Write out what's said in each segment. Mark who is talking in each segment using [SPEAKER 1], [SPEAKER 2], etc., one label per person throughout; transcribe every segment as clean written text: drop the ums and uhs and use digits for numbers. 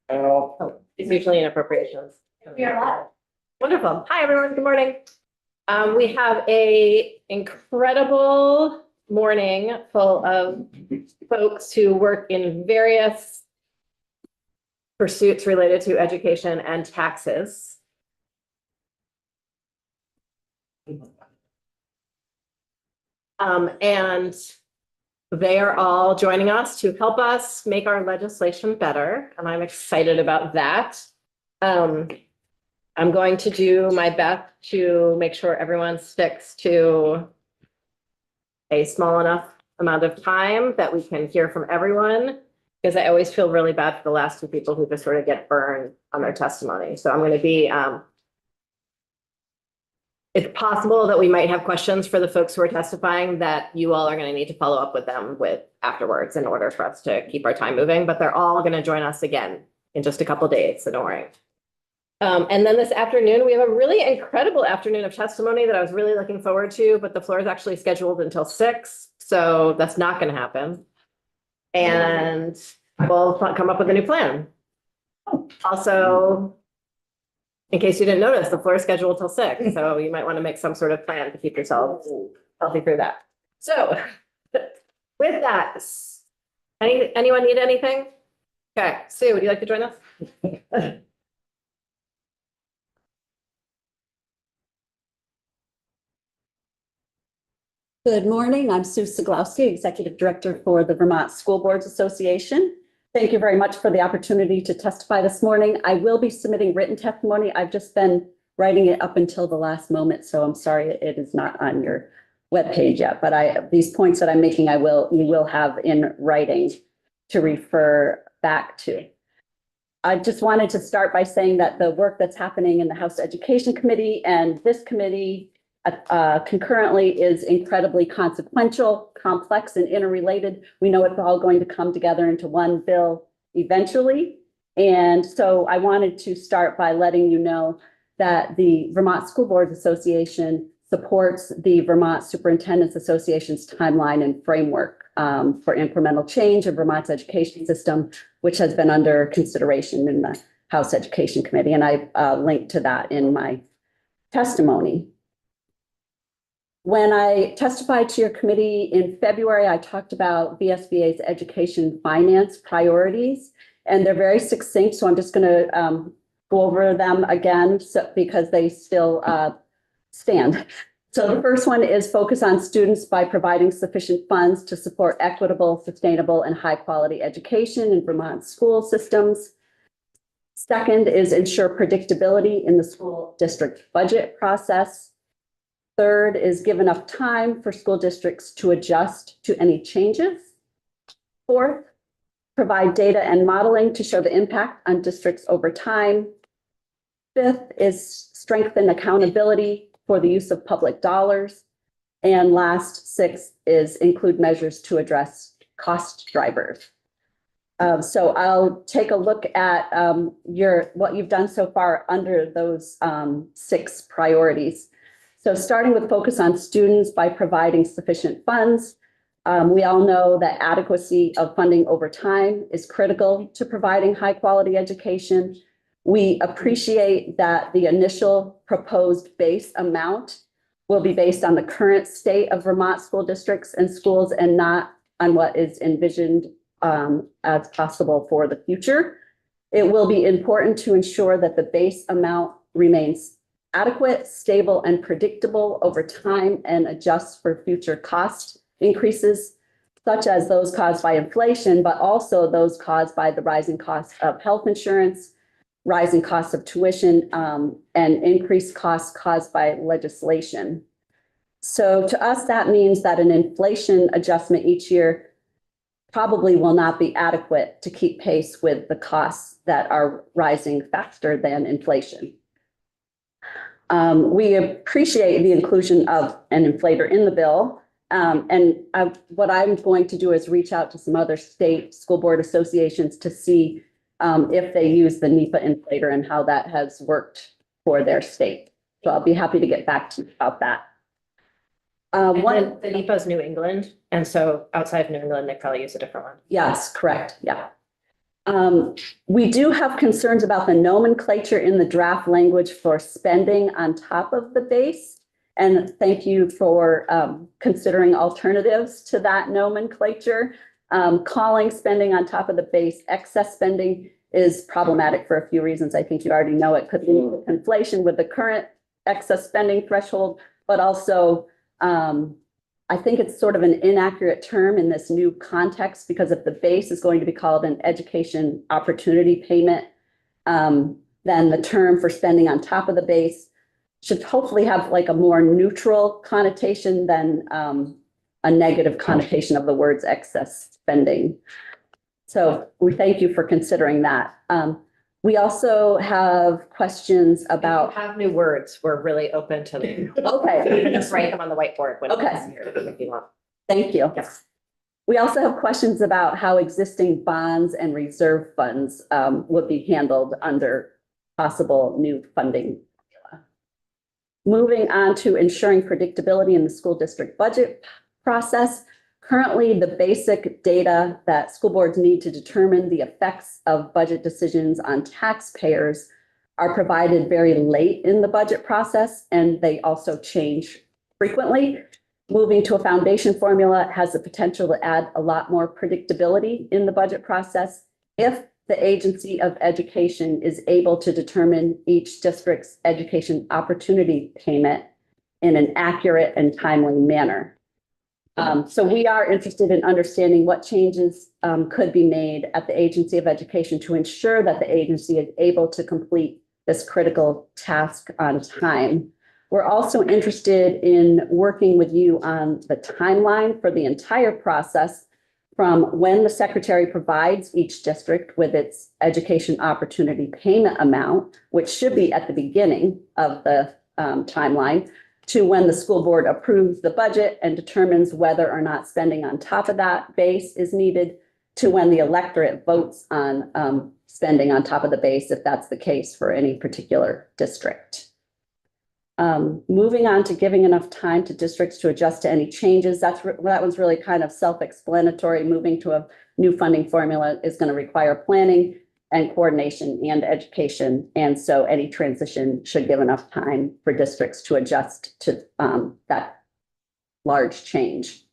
[SPEAKER 1] Oh, it's usually in appropriations.
[SPEAKER 2] We are live.
[SPEAKER 1] Wonderful. Hi, everyone. Good morning. We have a incredible morning full of folks who work in various pursuits related to education and taxes. And they are all joining us to help us make our legislation better, and I'm excited about that. I'm going to do my best to make sure everyone sticks to a small enough amount of time that we can hear from everyone, because I always feel really bad for the last two people who just sort of get burned on their testimony. So I'm going to be, it's possible that we might have questions for the folks who are testifying that you all are going to need to follow up with them with afterwards in order for us to keep our time moving, but they're all going to join us again in just a couple days, so don't worry. And then this afternoon, we have a really incredible afternoon of testimony that I was really looking forward to, but the floor is actually scheduled until 6, so that's not going to happen. And we'll come up with a new plan. Also, in case you didn't notice, the floor is scheduled till 6, so you might want to make some sort of plan to keep yourselves healthy through that. So with that, anyone need anything? Okay, Sue, would you like to join us?
[SPEAKER 3] Good morning. I'm Sue Siglowski, Executive Director for the Vermont School Boards Association. Thank you very much for the opportunity to testify this morning. I will be submitting written testimony. I've just been writing it up until the last moment, so I'm sorry it is not on your webpage yet. But these points that I'm making, you will have in writing to refer back to. I just wanted to start by saying that the work that's happening in the House Education Committee and this committee concurrently is incredibly consequential, complex, and interrelated. We know it's all going to come together into one bill eventually. And so I wanted to start by letting you know that the Vermont School Boards Association supports the Vermont Superintendents Association's timeline and framework for incremental change of Vermont's education system, which has been under consideration in the House Education Committee. And I linked to that in my testimony. When I testified to your committee in February, I talked about VSBA's education finance priorities, and they're very succinct. So I'm just going to go over them again because they still stand. So the first one is focus on students by providing sufficient funds to support equitable, sustainable, and high quality education in Vermont school systems. Second is ensure predictability in the school district budget process. Third is give enough time for school districts to adjust to any changes. Fourth, provide data and modeling to show the impact on districts over time. Fifth is strengthen accountability for the use of public dollars. And last, sixth is include measures to address cost drivers. So I'll take a look at what you've done so far under those 6 priorities. So starting with focus on students by providing sufficient funds. We all know that adequacy of funding over time is critical to providing high quality education. We appreciate that the initial proposed base amount will be based on the current state of Vermont school districts and schools and not on what is envisioned as possible for the future. It will be important to ensure that the base amount remains adequate, stable, and predictable over time and adjusts for future cost increases, such as those caused by inflation, but also those caused by the rising cost of health insurance, rising costs of tuition, and increased costs caused by legislation. So to us, that means that an inflation adjustment each year probably will not be adequate to keep pace with the costs that are rising faster than inflation. We appreciate the inclusion of an inflator in the bill. What I'm going to do is reach out to some other state school board associations to see if they use the NEPA inflator and how that has worked for their state. So I'll be happy to get back to you about that.
[SPEAKER 1] The NEPA is New England, and so outside of New England, they probably use a different one.
[SPEAKER 3] Yes, correct. Yeah. We do have concerns about the nomenclature in the draft language for spending on top of the base. And thank you for considering alternatives to that nomenclature. Calling spending on top of the base excess spending is problematic for a few reasons. I think you already know it could lead to inflation with the current excess spending threshold, but also I think it's sort of an inaccurate term in this new context, because if the base is going to be called an education opportunity payment, then the term for spending on top of the base should hopefully have like a more neutral connotation than a negative connotation of the words excess spending. So we thank you for considering that. We also have questions
[SPEAKER 1] If you
[SPEAKER 3] about,
[SPEAKER 1] have new words, we're really open to them.
[SPEAKER 3] okay,
[SPEAKER 1] You can just write them on the whiteboard when
[SPEAKER 3] Okay.
[SPEAKER 1] it's here if you want.
[SPEAKER 3] thank you.
[SPEAKER 1] Yes.
[SPEAKER 3] We also have questions about how existing bonds and reserve funds would be handled under possible new funding. Moving on to ensuring predictability in the school district budget process. Currently, the basic data that school boards need to determine the effects of budget decisions on taxpayers are provided very late in the budget process, and they also change frequently. Moving to a foundation formula has the potential to add a lot more predictability in the budget process if the Agency of Education is able to determine each district's education opportunity payment in an accurate and timely manner. So we are interested in understanding what changes could be made at the Agency of Education to ensure that the agency is able to complete this critical task on time. We're also interested in working with you on the timeline for the entire process, from when the secretary provides each district with its education opportunity payment amount, which should be at the beginning of the timeline, to when the school board approves the budget and determines whether or not spending on top of that base is needed, to when the electorate votes on spending on top of the base, if that's the case for any particular district. Moving on to giving enough time to districts to adjust to any changes. That was really kind of self-explanatory. Moving to a new funding formula is going to require planning and coordination and education. And so any transition should give enough time for districts to adjust to that large change.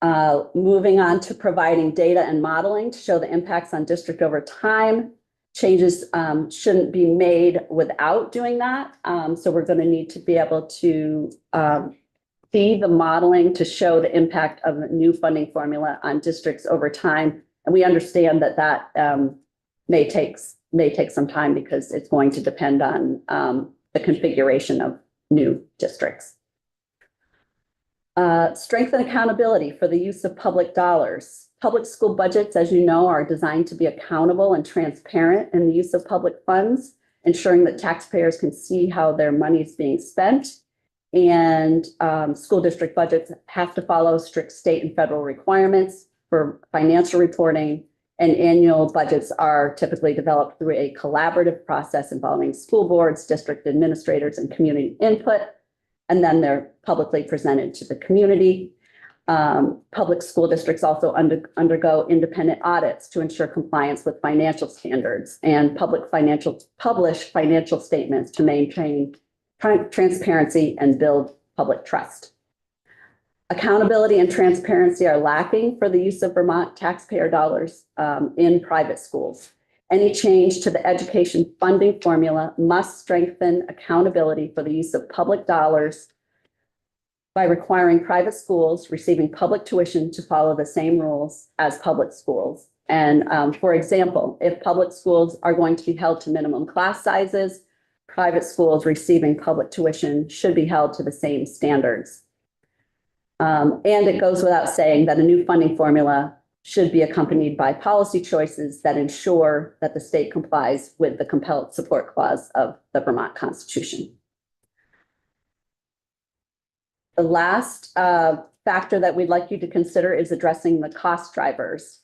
[SPEAKER 3] Moving on to providing data and modeling to show the impacts on district over time. Changes shouldn't be made without doing that. So we're going to need to be able to see the modeling to show the impact of the new funding formula on districts over time. And we understand that that may take some time because it's going to depend on the configuration of new districts. Strengthen accountability for the use of public dollars. Public school budgets, as you know, are designed to be accountable and transparent in the use of public funds, ensuring that taxpayers can see how their money is being spent. And school district budgets have to follow strict state and federal requirements for financial reporting, and annual budgets are typically developed through a collaborative process involving school boards, district administrators, and community input. And then they're publicly presented to the community. Public school districts also undergo independent audits to ensure compliance with financial standards, and publish financial statements to maintain transparency and build public trust. Accountability and transparency are lacking for the use of Vermont taxpayer dollars in private schools. Any change to the education funding formula must strengthen accountability for the use of public dollars by requiring private schools receiving public tuition to follow the same rules as public schools. And for example, if public schools are going to be held to minimum class sizes, private schools receiving public tuition should be held to the same standards. And it goes without saying that a new funding formula should be accompanied by policy choices that ensure that the state complies with the compelled support clause of the Vermont Constitution. The last factor that we'd like you to consider is addressing the cost drivers.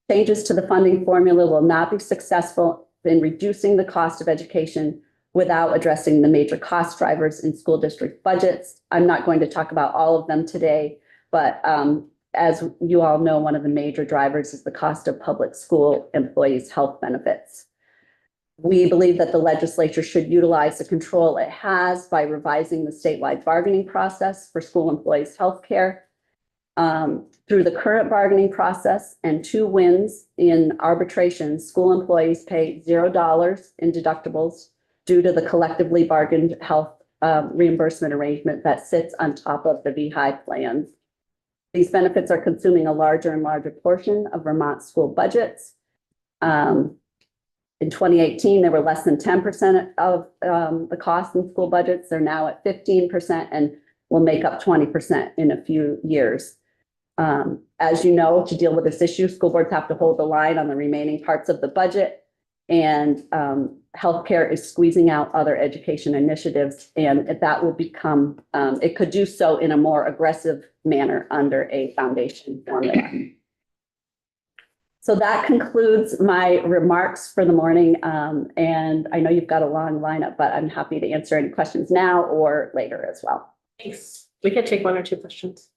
[SPEAKER 3] Changes to the funding formula will not be successful in reducing the cost of education without addressing the major cost drivers in school district budgets. I'm not going to talk about all of them today, but as you all know, one of the major drivers is the cost of public school employees' health benefits. We believe that the legislature should utilize the control it has by revising the statewide bargaining process for school employees' health care. Through the current bargaining process and 2 wins in arbitration, school employees pay $0 in deductibles due to the collectively bargained health reimbursement arrangement that sits on top of the VHI plans. These benefits are consuming a larger and larger portion of Vermont school budgets. In 2018, they were less than 10% of the cost in school budgets. They're now at 15% and will make up 20% in a few years. As you know, to deal with this issue, school boards have to hold the line on the remaining parts of the budget, and healthcare is squeezing out other education initiatives, and that will become, it could do so in a more aggressive manner under a foundation formula. So that concludes my remarks for the morning, and I know you've got a long lineup, but I'm happy to answer any questions now or later as well.
[SPEAKER 1] Thanks. We could take 1 or 2 questions.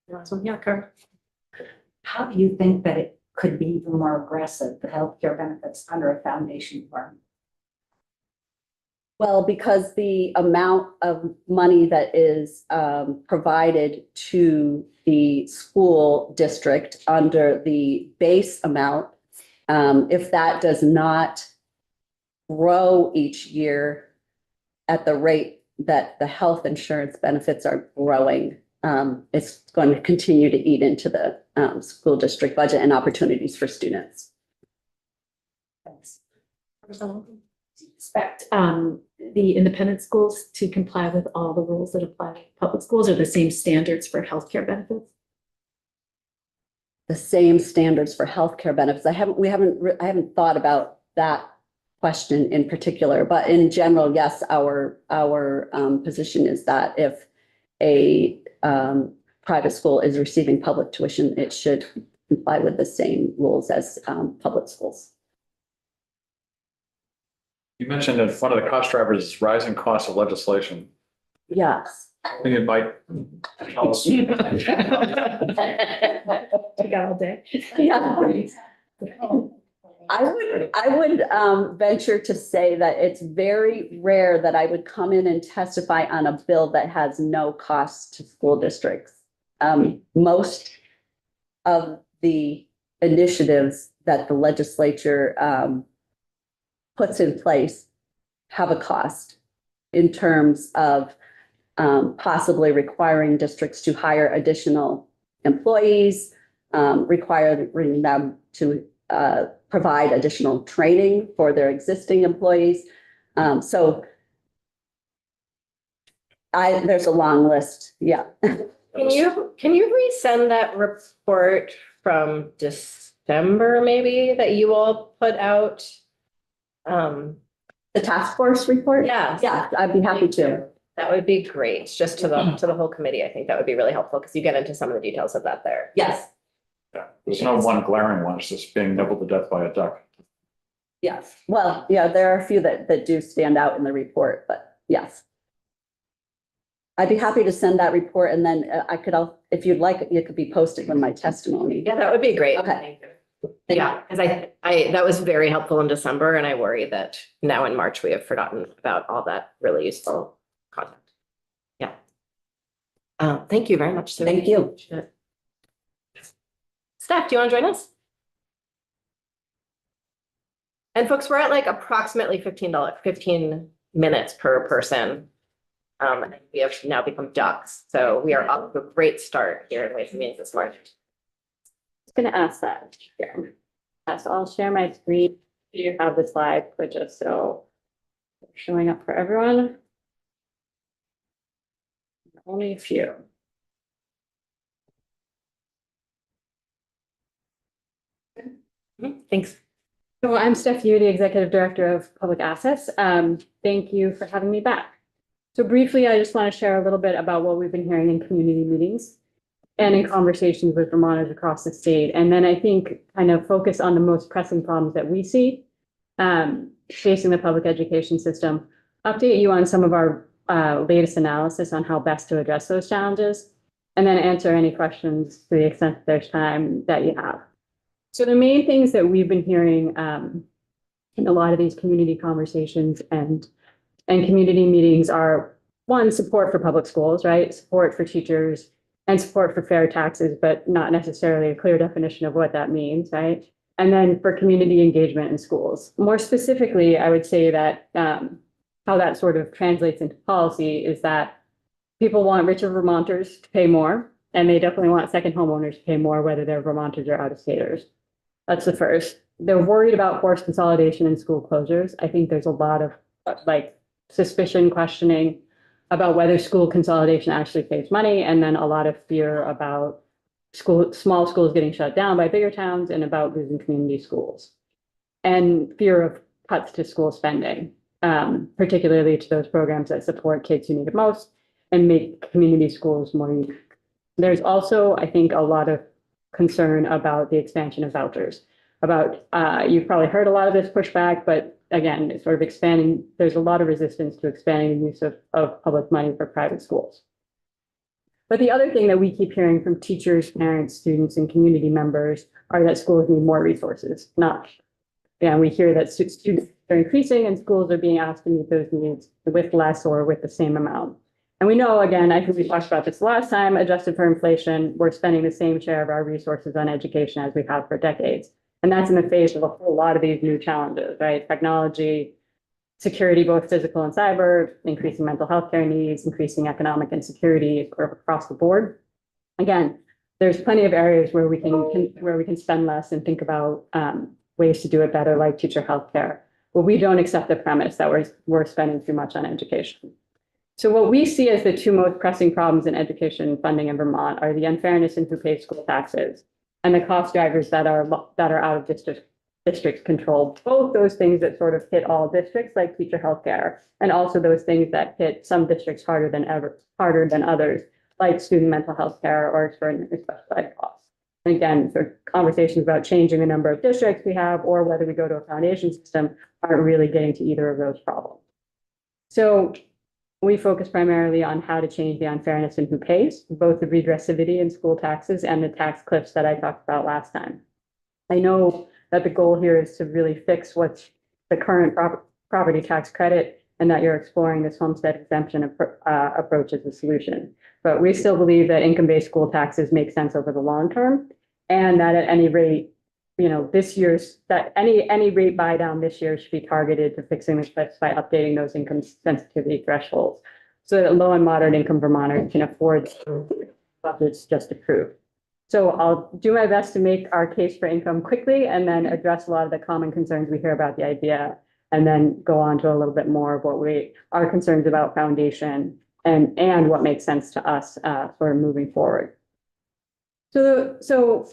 [SPEAKER 1] Last one, yeah, Kara.
[SPEAKER 2] How do you think that it could be even more aggressive, the healthcare benefits under a foundation form?
[SPEAKER 3] Well, because the amount of money that is provided to the school district under the base amount, if that does not grow each year at the rate that the health insurance benefits are growing, it's going to continue to eat into the school district budget and opportunities for students.
[SPEAKER 2] Thanks.
[SPEAKER 4] Do you expect the independent schools to comply with all the rules that apply to public schools, or the same standards for healthcare benefits?
[SPEAKER 3] The same standards for healthcare benefits. I haven't thought about that question in particular, but in general, yes, our position is that if a private school is receiving public tuition, it should comply with the same rules as public schools.
[SPEAKER 5] You mentioned that one of the cost drivers is rising costs of legislation.
[SPEAKER 3] Yes.
[SPEAKER 5] I think it might tell us.
[SPEAKER 4] We got all day.
[SPEAKER 3] Yeah. I would venture to say that it's very rare that I would come in and testify on a bill that has no cost to school districts. Most of the initiatives that the legislature puts in place have a cost in terms of possibly requiring districts to hire additional employees, requiring them to provide additional training for their existing employees. So there's a long list. Yeah.
[SPEAKER 1] Can you resend that report from December maybe that you all put out?
[SPEAKER 3] The task force report?
[SPEAKER 1] Yeah.
[SPEAKER 3] Yeah, I'd be happy to.
[SPEAKER 1] That would be great, just to the whole committee. I think that would be really helpful because you get into some of the details of that there.
[SPEAKER 3] Yes,
[SPEAKER 5] Yeah, there's no one glaring one, it's just being nibbled to death by a duck.
[SPEAKER 3] yes. Well, yeah, there are a few that do stand out in the report, but yes. I'd be happy to send that report, and then if you'd like, it could be posted with my testimony.
[SPEAKER 1] Yeah, that would be great.
[SPEAKER 3] Okay.
[SPEAKER 1] Yeah, because I that was very helpful in December, and I worry that now in March, we have forgotten about all that really useful content. Yeah. Thank you very much. Sue.
[SPEAKER 3] Thank you.
[SPEAKER 1] Steph, do you want to join us? And folks, we're at like approximately $15 minutes per person. And we have now become ducks, so we are off to a great start here in Ways and Means this morning.
[SPEAKER 6] Going to ask that. So I'll share my screen. You have the slide, but just so showing up for everyone. Only a few.
[SPEAKER 1] Thanks.
[SPEAKER 6] So I'm Steph Yu, the Executive Director of Public Assets. Thank you for having me back. So briefly, I just want to share a little bit about what we've been hearing in community meetings and in conversations with Vermonters across the state. And then I think kind of focus on the most pressing problems that we see facing the public education system, update you on some of our latest analysis on how best to address those challenges, and then answer any questions to the extent that there's time that you have. So the main things that we've been hearing in a lot of these community conversations and community meetings are, one, support for public schools, right? Support for teachers and support for fair taxes, but not necessarily a clear definition of what that means, right? And then for community engagement in schools. More specifically, I would say that how that sort of translates into policy is that people want richer Vermonters to pay more, and they definitely want second homeowners to pay more, whether they're Vermonters or out-of-staters. That's the first. They're worried about forced consolidation and school closures. I think there's a lot of suspicion, questioning about whether school consolidation actually saves money, and then a lot of fear about small schools getting shut down by bigger towns and about losing community schools, and fear of cuts to school spending, particularly to those programs that support kids who need it most and make community schools more unique. There's also, I think, a lot of concern about the expansion of vouchers. You've probably heard a lot of this pushback, but again, it's sort of expanding. There's a lot of resistance to expanding the use of public money for private schools. But the other thing that we keep hearing from teachers, parents, students, and community members are that schools need more resources. We hear that students are increasing and schools are being asked to meet those needs with less or with the same amount. And we know, again, I think we talked about this last time, adjusted for inflation, we're spending the same share of our resources on education as we have for decades. And that's in the face of a whole lot of these new challenges, right? Technology, security, both physical and cyber, increasing mental health care needs, increasing economic insecurity across the board. Again, there's plenty of areas where we can spend less and think about ways to do it better, like teacher health care. But we don't accept the premise that we're spending too much on education. So what we see as the two most pressing problems in education funding in Vermont are the unfairness in who pays school taxes and the cost drivers that are out of district control. Both those things that sort of hit all districts, like teacher healthcare, and also those things that hit some districts harder than others, like student mental health care or extraordinary special ed costs. And again, sort of conversations about changing the number of districts we have or whether we go to a foundation system aren't really getting to either of those problems. So we focus primarily on how to change the unfairness in who pays, both the regressivity in school taxes and the tax cliffs that I talked about last time. I know that the goal here is to really fix what's the current property tax credit and that you're exploring this homestead exemption approach as a solution. But we still believe that income-based school taxes make sense over the long term, and that at any rate, any rate buy down this year should be targeted to fixing the cliffs by updating those income sensitivity thresholds so that low and moderate income Vermonters can afford the budgets just approved. So I'll do my best to make our case for income quickly and then address a lot of the common concerns we hear about the idea, and then go on to a little bit more of what our concerns about foundation and what makes sense to us for moving forward. So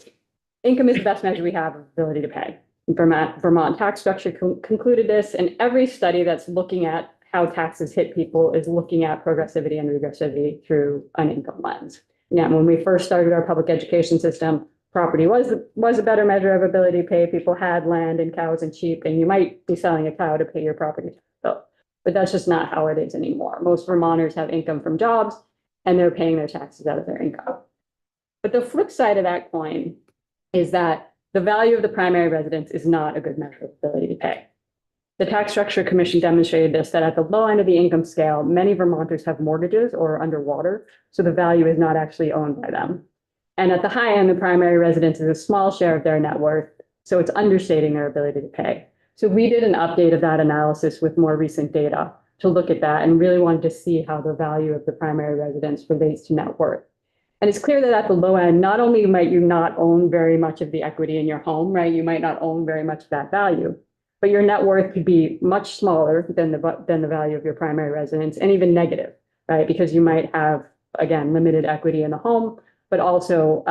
[SPEAKER 6] income is the best measure we have of ability to pay. Vermont tax structure concluded this, and every study that's looking at how taxes hit people is looking at progressivity and regressivity through an income lens. Yeah, when we first started our public education system, property was a better measure of ability to pay. People had land and cows and sheep, and you might be selling a cow to pay your property tax bill. But that's just not how it is anymore. Most Vermonters have income from jobs, and they're paying their taxes out of their income. But the flip side of that coin is that the value of the primary residence is not a good measure of ability to pay. The Tax Structure Commission demonstrated this, that at the low end of the income scale, many Vermonters have mortgages or are underwater, so the value is not actually owned by them. And at the high end, the primary residence is a small share of their net worth, so it's understating their ability to pay. So we did an update of that analysis with more recent data to look at that and really wanted to see how the value of the primary residence relates to net worth. And it's clear that at the low end, not only might you not own very much of the equity in your home, right? You might not own very much of that value, but your net worth could be much smaller than the value of your primary residence, and even negative, right? Because you might have, again, limited equity in the home, but also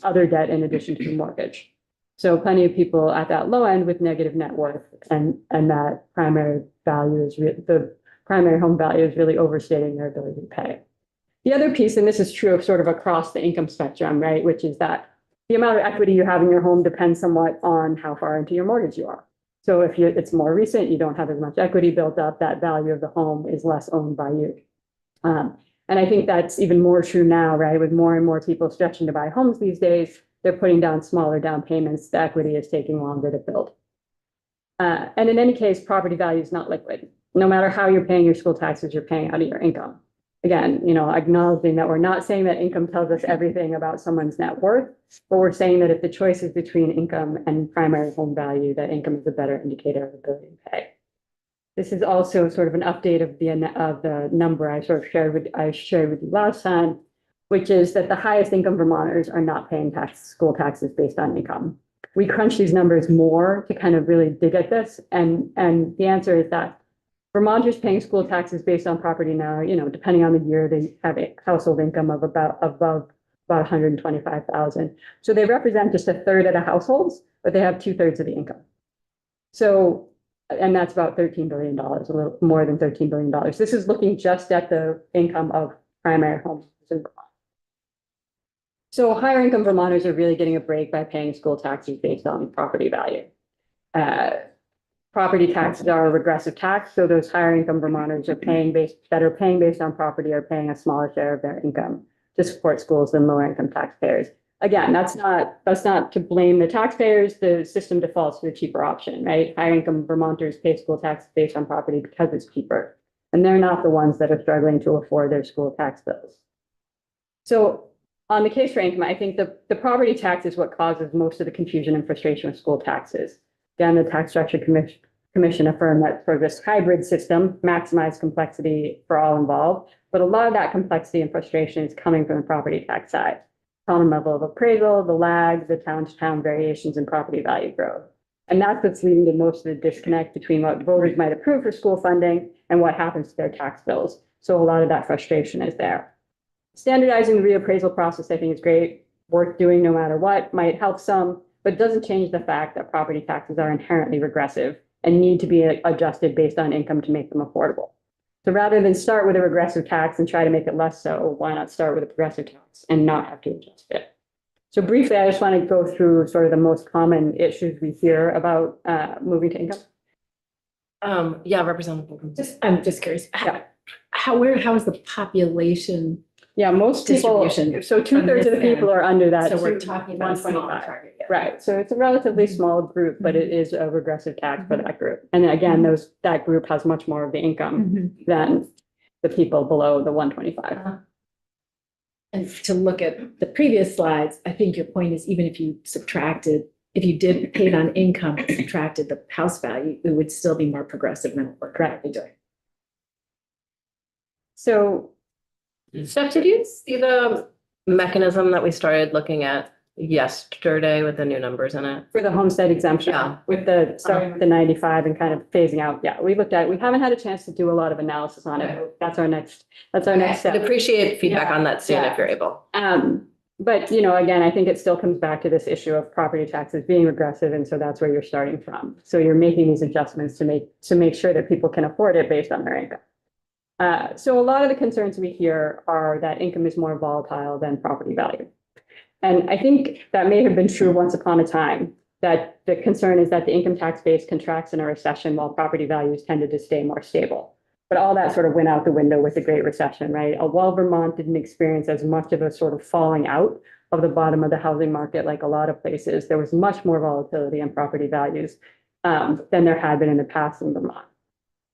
[SPEAKER 6] other debt in addition to the mortgage. So plenty of people at that low end with negative net worth, and that primary value is the primary home value is really overstating their ability to pay. The other piece, and this is true of sort of across the income spectrum, right, which is that the amount of equity you have in your home depends somewhat on how far into your mortgage you are. So if it's more recent, you don't have as much equity built up, that value of the home is less owned by you. And I think that's even more true now, right? With more and more people stretching to buy homes these days, they're putting down smaller down payments. The equity is taking longer to build. And in any case, property value is not liquid. No matter how you're paying your school taxes, you're paying out of your income. Again, acknowledging that we're not saying that income tells us everything about someone's net worth, but we're saying that if the choice is between income and primary home value, that income is a better indicator of ability to pay. This is also sort of an update of the number I shared with you last time, which is that the highest income Vermonters are not paying school taxes based on income. We crunch these numbers more to kind of really dig at this, and the answer is that Vermonters paying school taxes based on property now, depending on the year, they have a household income of above 125,000. So they represent just a third of the households, but they have 2/3 of the income. So, and that's about $13 billion, a little more than $13 billion. This is looking just at the income of primary homes in Vermont. So higher income Vermonters are really getting a break by paying school taxes based on property value. Property taxes are a regressive tax, so those higher income Vermonters are paying based on property are paying a smaller share of their income to support schools than lower income taxpayers. Again, that's not to blame the taxpayers. The system defaults to the cheaper option, right? Higher income Vermonters pay school taxes based on property because it's cheaper, and they're not the ones that are struggling to afford their school tax bills. So on the case for income, I think the property tax is what causes most of the confusion and frustration with school taxes. Again, the Tax Structure Commission affirmed that for this hybrid system, maximize complexity for all involved, but a lot of that complexity and frustration is coming from the property tax side. Common level of appraisal, the lag, the town-to-town variations in property value growth. And that's what's leading to most of the disconnect between what voters might approve for school funding and what happens to their tax bills. So a lot of that frustration is there. Standardizing the reappraisal process, I think, is great, worth doing no matter what, might help some, but doesn't change the fact that property taxes are inherently regressive and need to be adjusted based on income to make them affordable. So rather than start with a regressive tax and try to make it less so, why not start with a progressive tax and not have to adjust it? So briefly, I just want to go through sort of the most common issues we hear about moving to income.
[SPEAKER 1] Yeah, Representative.
[SPEAKER 4] I'm just curious,
[SPEAKER 6] Yeah.
[SPEAKER 4] how is the population?
[SPEAKER 6] Yeah, most people,
[SPEAKER 4] Distribution
[SPEAKER 6] so 2/3 of the people are under that.
[SPEAKER 4] So we're talking about a smaller
[SPEAKER 6] 125.
[SPEAKER 4] target. Yeah.
[SPEAKER 6] Right, so it's a relatively small group, but it is a regressive tax for that group. And again, that group has much more of the income
[SPEAKER 4] Mhm.
[SPEAKER 6] than the people below the 125.
[SPEAKER 4] And to look at the previous slides, I think your point is even if you did pay it on income, and subtracted the house value, it would still be more progressive than what we're currently doing.
[SPEAKER 6] So,
[SPEAKER 1] Steph, did you see the mechanism that we started looking at yesterday with the new numbers in it?
[SPEAKER 6] for the homestead exemption,
[SPEAKER 1] Yeah.
[SPEAKER 6] with starting with the 95 and kind of phasing out, yeah, we looked at it. We haven't had a chance to do a lot of analysis on it. That's our next
[SPEAKER 1] I'd
[SPEAKER 6] step.
[SPEAKER 1] appreciate feedback on that soon if you're able.
[SPEAKER 6] But, again, I think it still comes back to this issue of property taxes being regressive, and so that's where you're starting from. So you're making these adjustments to make sure that people can afford it based on their income. So a lot of the concerns we hear are that income is more volatile than property value. And I think that may have been true once upon a time, that the concern is that the income tax base contracts in a recession while property values tended to stay more stable. But all that sort of went out the window with the Great Recession, right? While Vermont didn't experience as much of a sort of falling out of the bottom of the housing market like a lot of places, there was much more volatility in property values than there had been in the past in Vermont.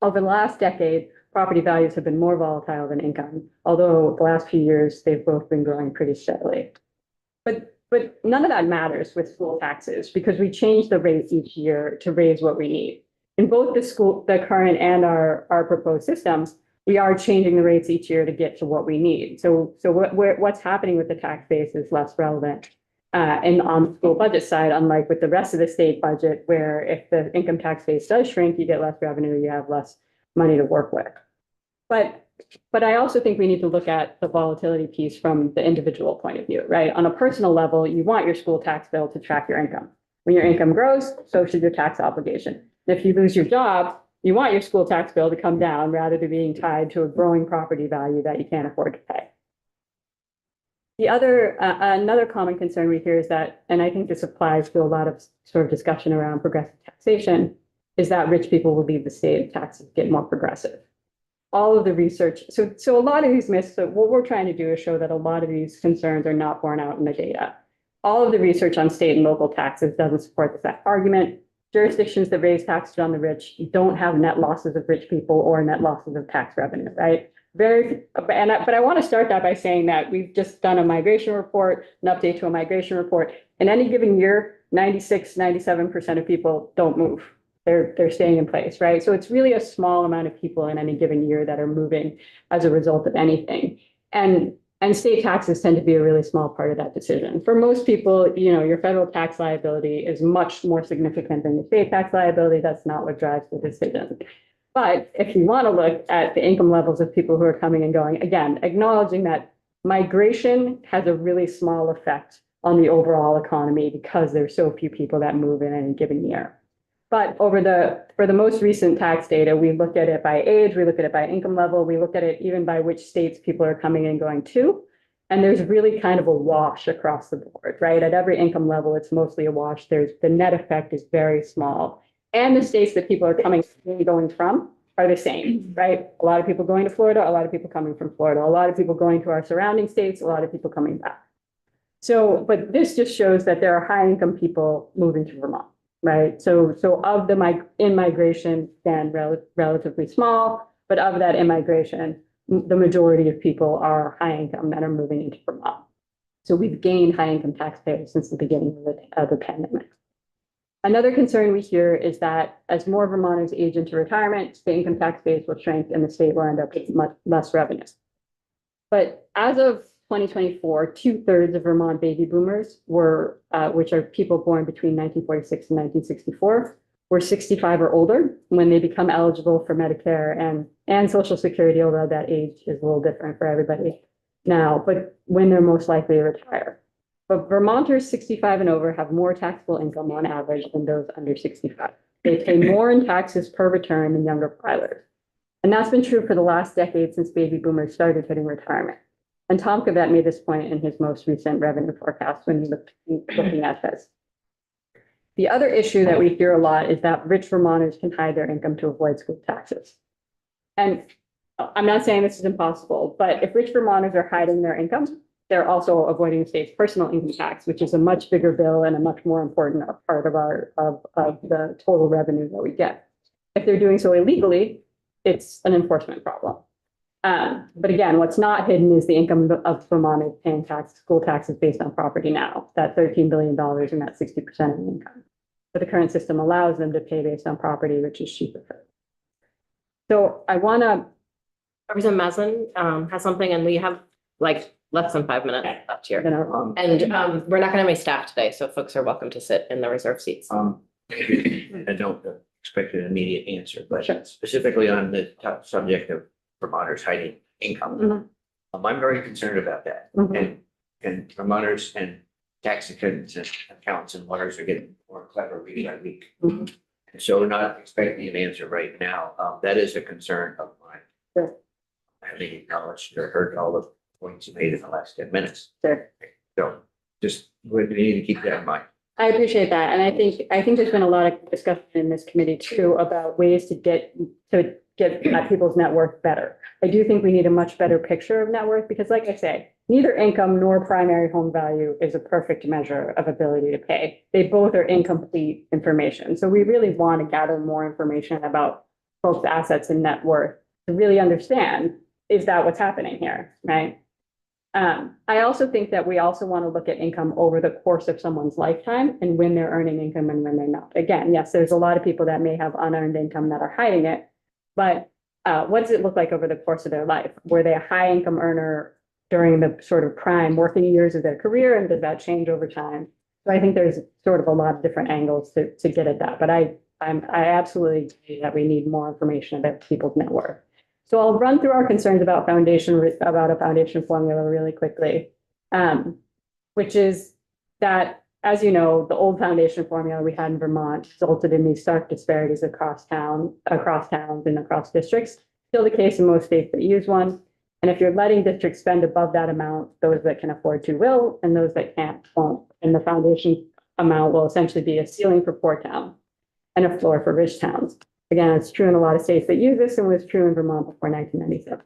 [SPEAKER 6] Over the last decade, property values have been more volatile than income, although the last few years, they've both been growing pretty steadily. But none of that matters with school taxes because we change the rates each year to raise what we need. In both the current and our proposed systems, we are changing the rates each year to get to what we need. So what's happening with the tax base is less relevant. And on the school budget side, unlike with the rest of the state budget, where if the income tax base does shrink, you get less revenue, you have less money to work with. But I also think we need to look at the volatility piece from the individual point of view, right? On a personal level, you want your school tax bill to track your income. When your income grows, so should your tax obligation. If you lose your job, you want your school tax bill to come down rather than being tied to a growing property value that you can't afford to pay. Another common concern we hear is that, and I think this applies to a lot of sort of discussion around progressive taxation, is that rich people will leave the state if taxes get more progressive. all of the research, so a lot of these myths, so what we're trying to do is show that a lot of these concerns are not borne out in the data. All of the research on state and local taxes doesn't support this argument. Jurisdictions that raise taxes on the rich don't have net losses of rich people or net losses of tax revenue, right? But I want to start that by saying that we've just done a migration report, an update to a migration report. In any given year, 96, 97% of people don't move. They're staying in place, right? So it's really a small amount of people in any given year that are moving as a result of anything. And state taxes tend to be a really small part of that decision. For most people, your federal tax liability is much more significant than your state tax liability. That's not what drives the decision. But if you want to look at the income levels of people who are coming and going, again, acknowledging that migration has a really small effect on the overall economy because there's so few people that move in any given year. But for the most recent tax data, we looked at it by age, we looked at it by income level, we looked at it even by which states people are coming and going to. And there's really kind of a wash across the board, right? At every income level, it's mostly a wash. The net effect is very small. And the states that people are coming and going from are the same, right? A lot of people going to Florida, a lot of people coming from Florida, a lot of people going to our surrounding states, a lot of people coming back. So, but this just shows that there are high income people moving to Vermont. Right. So of the in-migration, then relatively small, but of that immigration, the majority of people are high income that are moving into Vermont. So we've gained high income taxpayers since the beginning of the pandemic. Another concern we hear is that as more Vermonters age into retirement, the income tax base will shrink and the state will end up with much less revenue. But as of 2024, 2/3 of Vermont baby boomers were, which are people born between 1946 and 1964, were 65 or older when they become eligible for Medicare and Social Security, although that age is a little different for everybody now, but when they're most likely to retire. But Vermonters 65 and over have more taxable income on average than those under 65. They pay more in taxes per return than younger filers. And that's been true for the last decade since baby boomers started hitting retirement. And Tom Cavett made this point in his most recent revenue forecast when he was looking at this. The other issue that we hear a lot is that rich Vermonters can hide their income to avoid school taxes. And I'm not saying this is impossible, but if rich Vermonters are hiding their income, they're also avoiding the state's personal income tax, which is a much bigger bill and a much more important part of the total revenue that we get. If they're doing so illegally, it's an enforcement problem. But again, what's not hidden is the income of Vermont paying school taxes based on property now, that $13 billion and that 60% of the income. But the current system allows them to pay based on property, which is cheaper. So I want to.
[SPEAKER 1] Representative Maslin has something, and we have like less than 5 minutes left here. And we're not going to have any staff today, so folks are welcome to sit in the reserve seats.
[SPEAKER 7] I don't expect an immediate answer, but
[SPEAKER 1] Sure.
[SPEAKER 7] specifically on the top subject of Vermonters hiding income. I'm very concerned about that. And Vermonters and tax accountants and lawyers are getting more clever week by week. And so not expecting an answer right now. That is a concern of mine.
[SPEAKER 3] Sure.
[SPEAKER 7] Having acknowledged or heard all the points you made in the last 10 minutes.
[SPEAKER 3] Sure.
[SPEAKER 7] So just we need to keep that in mind.
[SPEAKER 6] I appreciate that. And I think there's been a lot of discussion in this committee too about ways to get at people's net worth better. I do think we need a much better picture of net worth because like I say, neither income nor primary home value is a perfect measure of ability to pay. They both are incomplete information. So we really want to gather more information about folks' assets and net worth to really understand, is that what's happening here, right? I also think that we also want to look at income over the course of someone's lifetime and when they're earning income and when they're not. Again, yes, there's a lot of people that may have unearned income that are hiding it, but what does it look like over the course of their life? Were they a high income earner during the sort of prime working years of their career, and does that change over time? So I think there's sort of a lot of different angles to get at that, but I absolutely agree that we need more information about people's net worth. So I'll run through our concerns about a foundation formula really quickly, which is that, as you know, the old foundation formula we had in Vermont resulted in these stark disparities across towns and across districts. Still the case in most states that use one. And if you're letting districts spend above that amount, those that can afford to will, and those that can't won't. And the foundation amount will essentially be a ceiling for poor towns and a floor for rich towns. Again, it's true in a lot of states that use this and was true in Vermont before 1997.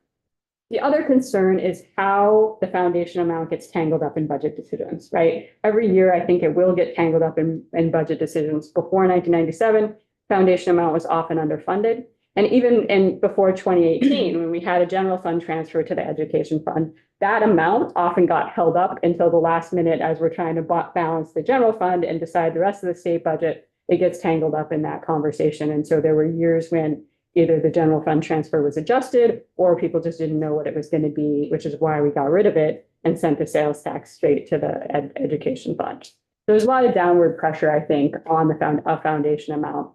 [SPEAKER 6] The other concern is how the foundation amount gets tangled up in budget decisions, right? Every year, I think it will get tangled up in budget decisions. Before 1997, foundation amount was often underfunded. And even before 2018, when we had a general fund transfer to the education fund, that amount often got held up until the last minute as we're trying to balance the general fund and decide the rest of the state budget. It gets tangled up in that conversation. And so there were years when either the general fund transfer was adjusted or people just didn't know what it was going to be, which is why we got rid of it and sent the sales tax straight to the education fund. There's a lot of downward pressure, I think, on the foundation amount.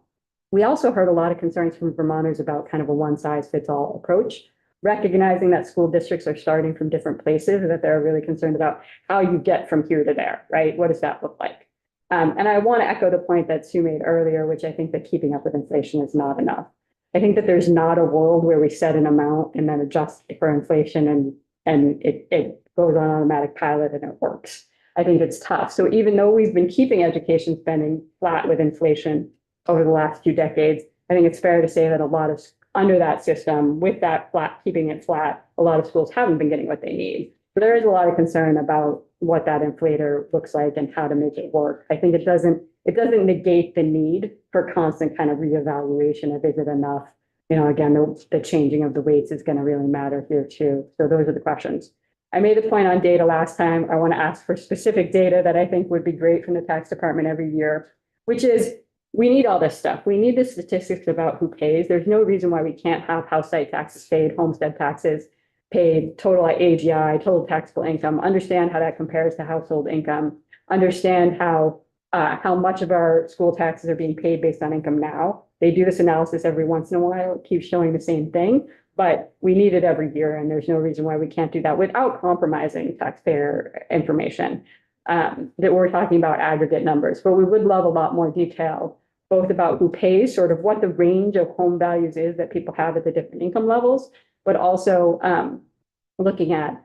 [SPEAKER 6] We also heard a lot of concerns from Vermonters about kind of a one-size-fits-all approach, recognizing that school districts are starting from different places, that they're really concerned about how you get from here to there, right? What does that look like? And I want to echo the point that Sue made earlier, which I think that keeping up with inflation is not enough. I think that there's not a world where we set an amount and then adjust for inflation and it goes on automatic pilot and it works. I think it's tough. So even though we've been keeping education spending flat with inflation over the last few decades, I think it's fair to say that a lot of under that system, with that flat, keeping it flat, a lot of schools haven't been getting what they need. So there is a lot of concern about what that inflator looks like and how to make it work. I think it doesn't negate the need for constant kind of reevaluation of is it enough? You know, again, the changing of the weights is going to really matter here too. So those are the questions. I made a point on data last time. I want to ask for specific data that I think would be great from the tax department every year, which is we need all this stuff. We need the statistics about who pays. There's no reason why we can't have house site taxes paid, homestead taxes paid, total AGI, total taxable income, understand how that compares to household income, understand how much of our school taxes are being paid based on income now. They do this analysis every once in a while, it keeps showing the same thing, but we need it every year and there's no reason why we can't do that without compromising taxpayer information. That we're talking about aggregate numbers, but we would love a lot more detail, both about who pays, sort of what the range of home values is that people have at the different income levels, but also looking at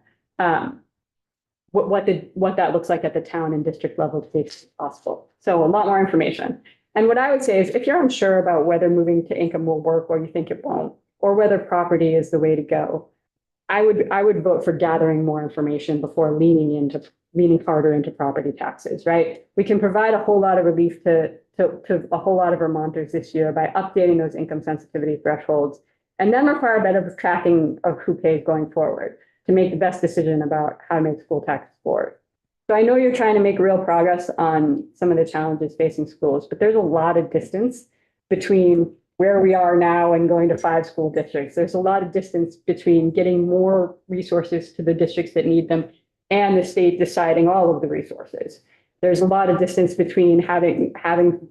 [SPEAKER 6] what that looks like at the town and district level to the extent possible. So a lot more information. And what I would say is if you're unsure about whether moving to income will work or you think it won't, or whether property is the way to go, I would vote for gathering more information before leaning harder into property taxes, right? We can provide a whole lot of relief to a whole lot of Vermonters this year by updating those income sensitivity thresholds and then require better tracking of who pays going forward to make the best decision about how to make school taxes forward. So I know you're trying to make real progress on some of the challenges facing schools, but there's a lot of distance between where we are now and going to 5 school districts. There's a lot of distance between getting more resources to the districts that need them and the state deciding all of the resources. There's a lot of distance between having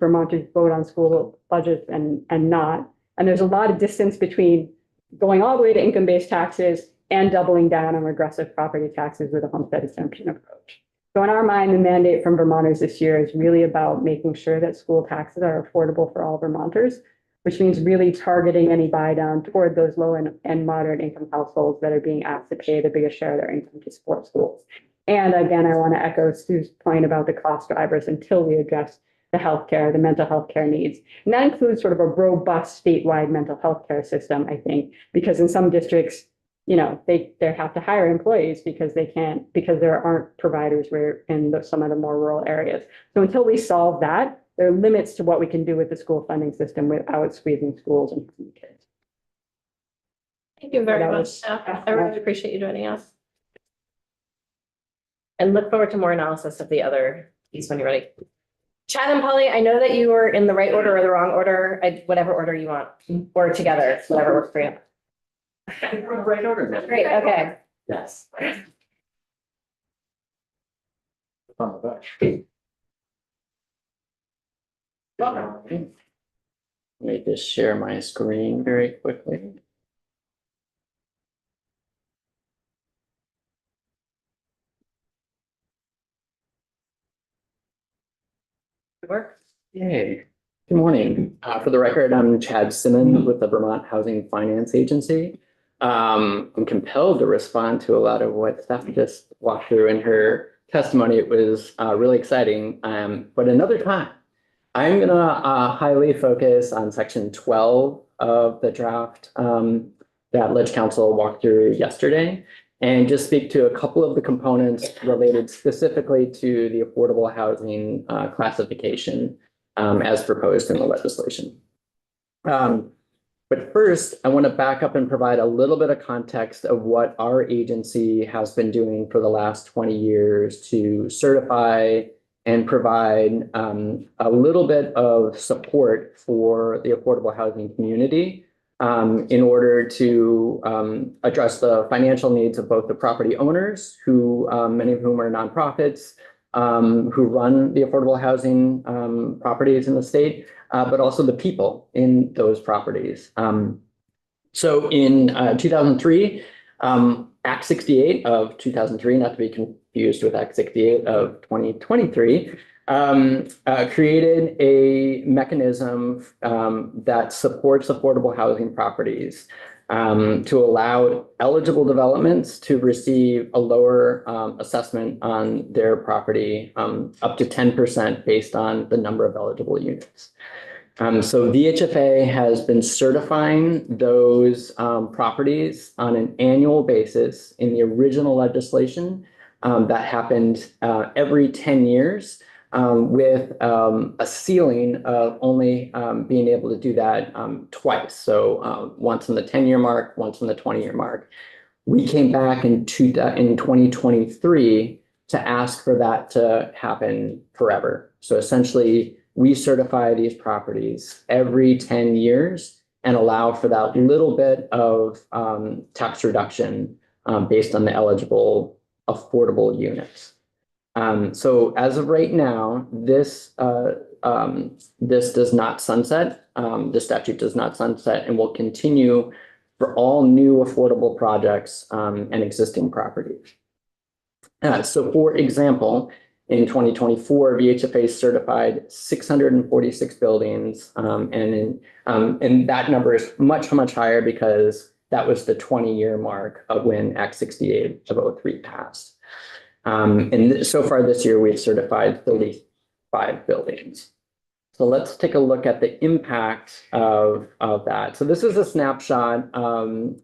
[SPEAKER 6] Vermonters vote on school budgets and not. And there's a lot of distance between going all the way to income-based taxes and doubling down on regressive property taxes with a homestead exemption approach. So in our mind, the mandate from Vermonters this year is really about making sure that school taxes are affordable for all Vermonters, which means really targeting any buy down toward those low and moderate income households that are being asked to pay the biggest share of their income to support schools. And again, I want to echo Sue's point about the cost drivers until we address the healthcare, the mental health care needs. And that includes sort of a robust statewide mental health care system, I think, because in some districts, you know, they have to hire employees because there aren't providers some of the more rural areas. So until we solve that, there are limits to what we can do with the school funding system without squeezing schools and kids.
[SPEAKER 1] Thank you very
[SPEAKER 6] That
[SPEAKER 1] much.
[SPEAKER 6] was-
[SPEAKER 1] I really appreciate you joining us. And look forward to more analysis of the other piece when you're ready. Chad and Polly, I know that you were in the right order or the wrong order, whatever order you want, or together, whatever works for you.
[SPEAKER 7] Right order then.
[SPEAKER 1] Great, okay.
[SPEAKER 7] Yes.
[SPEAKER 5] On the back.
[SPEAKER 8] Let me just share my screen very quickly.
[SPEAKER 1] Good work.
[SPEAKER 8] Yay. Good morning. For the record, I'm Chad Simmons with the Vermont Housing Finance Agency. I'm compelled to respond to a lot of what Steph just walked through in her testimony. It was really exciting. But another time, I'm gonna highly focus on section 12 of the draft that Ledge Council walked through yesterday and just speak to a couple of the components related specifically to the affordable housing classification as proposed in the legislation. But first, I want to back up and provide a little bit of context of what our agency has been doing for the last 20 years to certify and provide a little bit of support for the affordable housing community in order to address the financial needs of both the property owners, who many of whom are nonprofits, who run the affordable housing properties in the state, but also the people in those properties. So in 2003, Act 68 of 2003, not to be confused with Act 68 of 2023, created a mechanism that supports affordable housing properties to allow eligible developments to receive a lower assessment on their property, up to 10% based on the number of eligible units. So VHFA has been certifying those properties on an annual basis in the original legislation that happened every 10 years with a ceiling of only being able to do that twice. So once in the 10-year mark, once in the 20-year mark. We came back in 2023 to ask for that to happen forever. So essentially, we certify these properties every 10 years and allow for that little bit of tax reduction based on the eligible affordable units. So as of right now, this does not sunset. The statute does not sunset and will continue for all new affordable projects and existing properties. So for example, in 2024, VHFA certified 646 buildings, and that number is much, much higher because that was the 20-year mark of when Act 68 of 03 passed. And so far this year, we've certified 35 buildings. So let's take a look at the impact of that. So this is a snapshot, and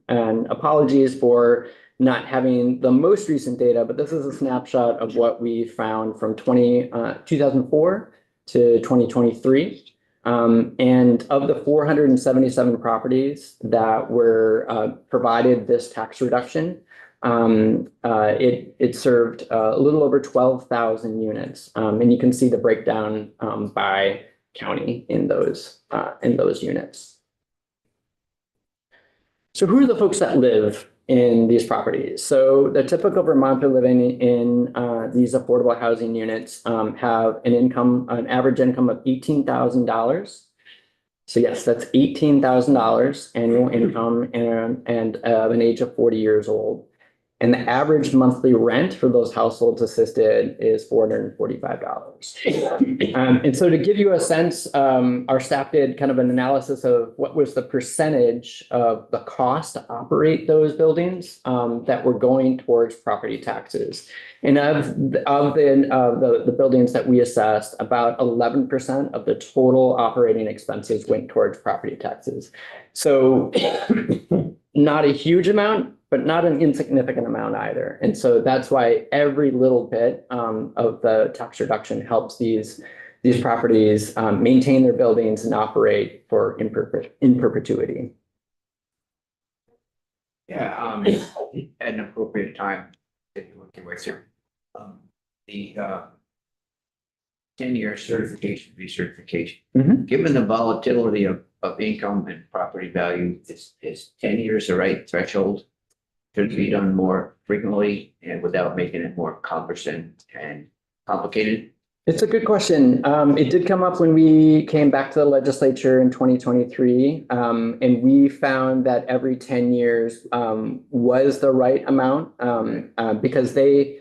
[SPEAKER 8] apologies for not having the most recent data, but this is a snapshot of what we found from 2004 to 2023. And of the 477 properties that were provided this tax reduction, it served a little over 12,000 units. And you can see the breakdown by county in those units. So who are the folks that live in these properties? So the typical Vermonter living in these affordable housing units have an average income of $18,000. So yes, that's $18,000 annual income and an age of 40 years old. And the average monthly rent for those households assisted is $445. And so to give you a sense, our staff did kind of an analysis of what was the percentage of the cost to operate those buildings that were going towards property taxes. And of the buildings that we assessed, about 11% of the total operating expenses went towards property taxes. So not a huge amount, but not an insignificant amount either. And so that's why every little bit of the tax reduction helps these properties maintain their buildings and operate in perpetuity.
[SPEAKER 7] Yeah, at an appropriate time, if you want to wait here. The 10-year certification, recertification.
[SPEAKER 8] Mhm.
[SPEAKER 7] Given the volatility of income and property value, is 10 years the right threshold? Should it be done more frequently and without making it more cumbersome and complicated?
[SPEAKER 8] It's a good question. It did come up when we came back to the legislature in 2023, and we found that every 10 years was the right amount because the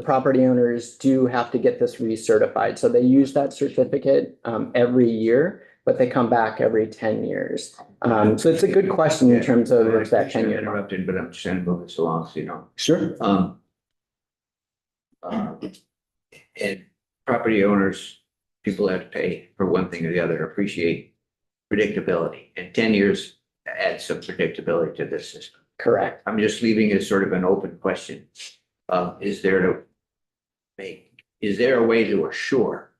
[SPEAKER 8] property owners do have to get this recertified. So they use that certificate every year, but they come back every 10 years. So it's a good question in terms of that 10-year.
[SPEAKER 7] Interrupted, but I'm just trying to move this along, so you know.
[SPEAKER 8] Sure.
[SPEAKER 7] And property owners, people have to pay for one thing or the other, appreciate predictability, and 10 years adds some predictability to this system.
[SPEAKER 8] Correct.
[SPEAKER 7] I'm just leaving it sort of an open question. Is there a way to assure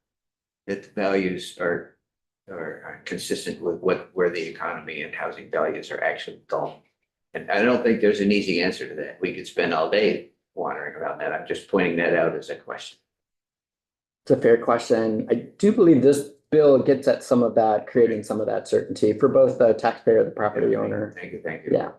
[SPEAKER 7] that the values are consistent with where the economy and housing values are actually going? And I don't think there's an easy answer to that. We could spend all day wandering around that. I'm just pointing that out as a question.
[SPEAKER 8] It's a fair question. I do believe this bill gets at some of that, creating some of that certainty for both the taxpayer and the property owner.
[SPEAKER 7] Thank you, thank you.
[SPEAKER 8] Yeah.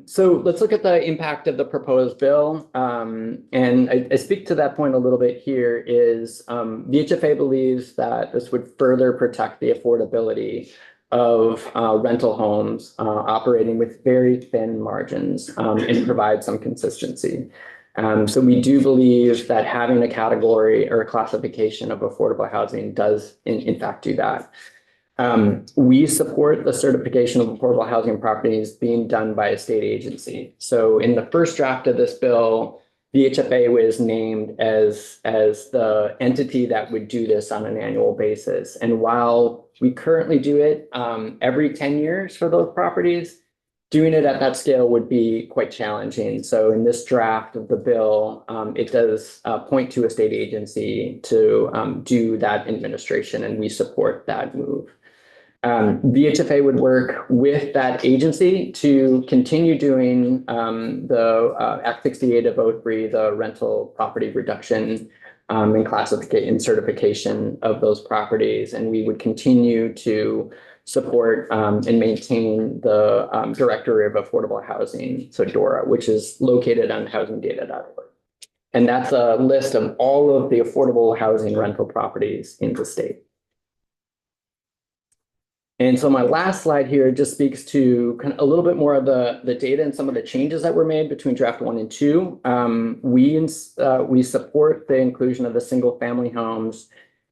[SPEAKER 8] So let's look at the impact of the proposed bill. And I speak to that point a little bit here is VHFA believes that this would further protect the affordability of rental homes operating with very thin margins and provide some consistency. So we do believe that having a category or a classification of affordable housing does in fact do that. We support the certification of affordable housing properties being done by a state agency. So in the first draft of this bill, VHFA was named as the entity that would do this on an annual basis. And while we currently do it every 10 years for those properties, doing it at that scale would be quite challenging. So in this draft of the bill, it does point to a state agency to do that administration, and we support that move. VHFA would work with that agency to continue doing the Act 68 of 03, the rental property reduction and classification and certification of those properties. And we would continue to support and maintain the Directorate of Affordable Housing, so DORA, which is located on housingdata.org. And that's a list of all of the affordable housing rental properties in the state. And so my last slide here just speaks to kind of a little bit more of the data and some of the changes that were made between draft 1 and 2. We support the inclusion of the single family homes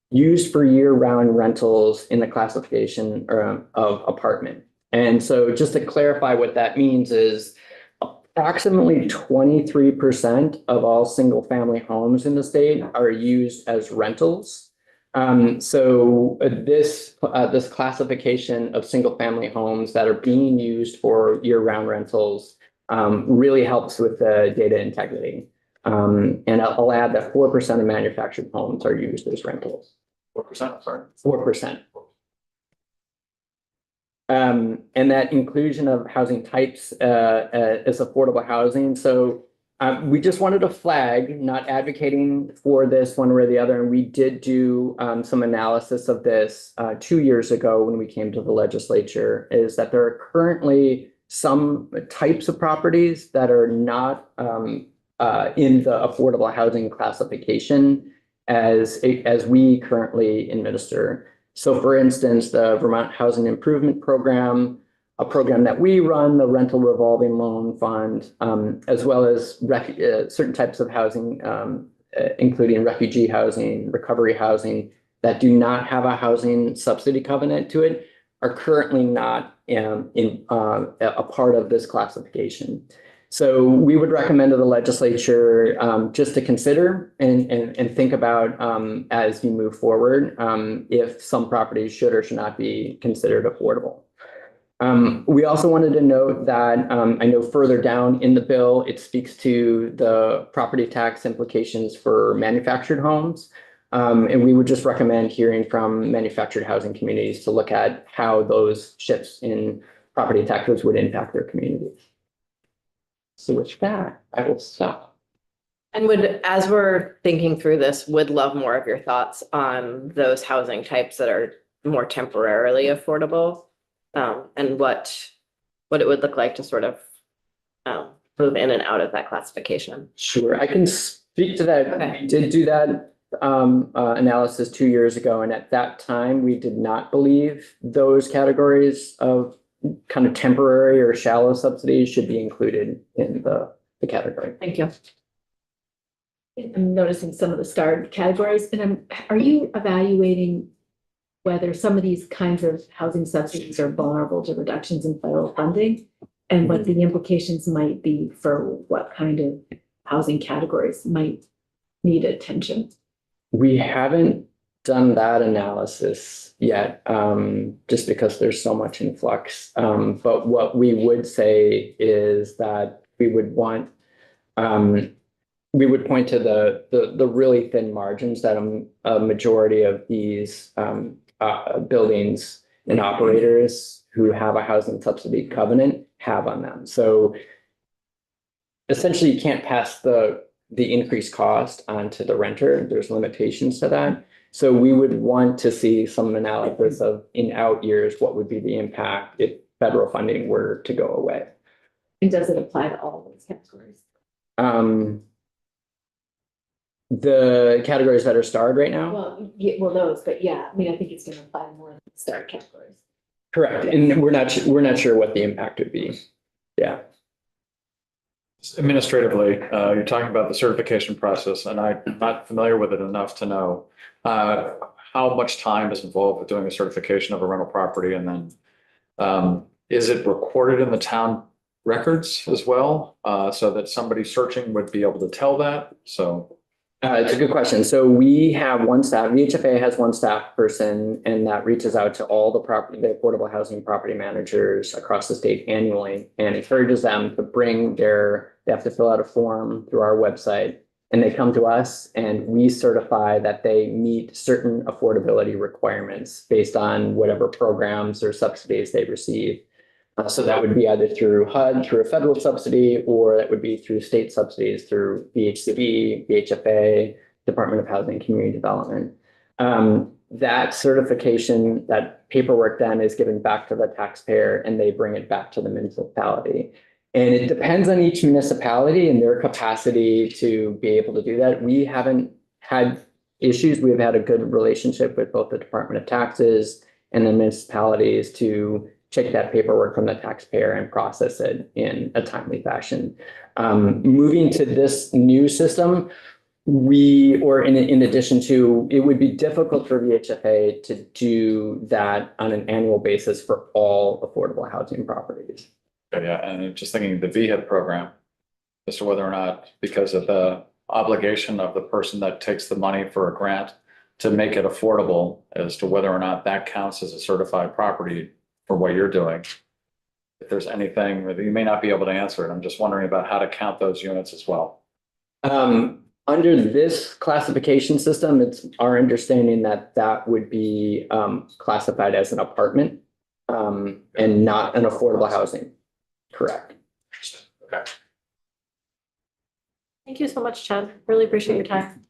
[SPEAKER 8] used for year-round rentals in the classification of apartment. And so just to clarify what that means is approximately 23% of all single family homes in the state are used as rentals. So this classification of single family homes that are being used for year-round rentals really helps with the data integrity. And I'll add that 4% of manufactured homes are used as rentals.
[SPEAKER 5] 4%, sorry.
[SPEAKER 8] 4%. And that inclusion of housing types as affordable housing. So we just wanted to flag, not advocating for this one way or the other. And we did do some analysis of this 2 years ago when we came to the legislature, is that there are currently some types of properties that are not in the affordable housing classification as we currently administer. So for instance, the Vermont Housing Improvement Program, a program that we run, the Rental Revolving Loan Fund, as well as certain types of housing, including refugee housing, recovery housing, that do not have a housing subsidy covenant to it, are currently not a part of this classification. So we would recommend to the legislature just to consider and think about as you move forward if some properties should or should not be considered affordable. We also wanted to note that I know further down in the bill, it speaks to the property tax implications for manufactured homes. And we would just recommend hearing from manufactured housing communities to look at how those shifts in property taxes would impact their communities. So with that, I will stop.
[SPEAKER 1] And as we're thinking through this, would love more of your thoughts on those housing types that are more temporarily affordable, and what it would look like to sort of move in and out of that classification.
[SPEAKER 8] Sure, I can speak to that.
[SPEAKER 1] Okay.
[SPEAKER 8] We did do that analysis 2 years ago, and at that time, we did not believe those categories of kind of temporary or shallow subsidies should be included in the category.
[SPEAKER 1] Thank you.
[SPEAKER 4] I'm noticing some of the starred categories, and are you evaluating whether some of these kinds of housing subsidies are vulnerable to reductions in federal funding, and what the implications might be for what kind of housing categories might need attention?
[SPEAKER 8] We haven't done that analysis yet, just because there's so much in flux. But what we would say is that we would want, we would point to the really thin margins that a majority of these buildings and operators who have a housing subsidy covenant have on them. So essentially, you can't pass the increased cost onto the renter. There's limitations to that. So we would want to see some analysis of in out years, what would be the impact if federal funding were to go away.
[SPEAKER 4] And does it apply to all those categories?
[SPEAKER 8] The categories that are starred right now?
[SPEAKER 4] Well, yeah, well, those, but yeah, I mean, I think it's gonna apply more than the star categories.
[SPEAKER 8] Correct. And we're not sure what the impact would be. Yeah.
[SPEAKER 5] Administratively, you're talking about the certification process, and I'm not familiar with it enough to know how much time is involved with doing a certification of a rental property, and then is it recorded in the town records as well, so that somebody searching would be able to tell that? So
[SPEAKER 8] It's a good question. So we have one staff, VHFA has one staff person, and that reaches out to all the affordable housing property managers across the state annually and encourages them to bring they have to fill out a form through our website, and they come to us and we certify that they meet certain affordability requirements based on whatever programs or subsidies they receive. So that would be either through HUD, through a federal subsidy, or that would be through state subsidies through VHCB, VHFA, Department of Housing and Community Development. That certification, that paperwork then is given back to the taxpayer and they bring it back to the municipality. And it depends on each municipality and their capacity to be able to do that. We haven't had issues. We've had a good relationship with both the Department of Taxes and the municipalities to check that paperwork from the taxpayer and process it in a timely fashion. Moving to this new system, in addition to, it would be difficult for VHFA to do that on an annual basis for all affordable housing properties.
[SPEAKER 5] yeah, and just thinking the VHIP program, as to whether or not, because of the obligation of the person that takes the money for a grant to make it affordable, as to whether or not that counts as a certified property for what you're doing. If there's anything that you may not be able to answer it, I'm just wondering about how to count those units as well.
[SPEAKER 8] Under this classification system, it's our understanding that that would be classified as an apartment and not an affordable housing. Correct.
[SPEAKER 5] Okay.
[SPEAKER 1] Thank you so much, Chad. Really appreciate your time.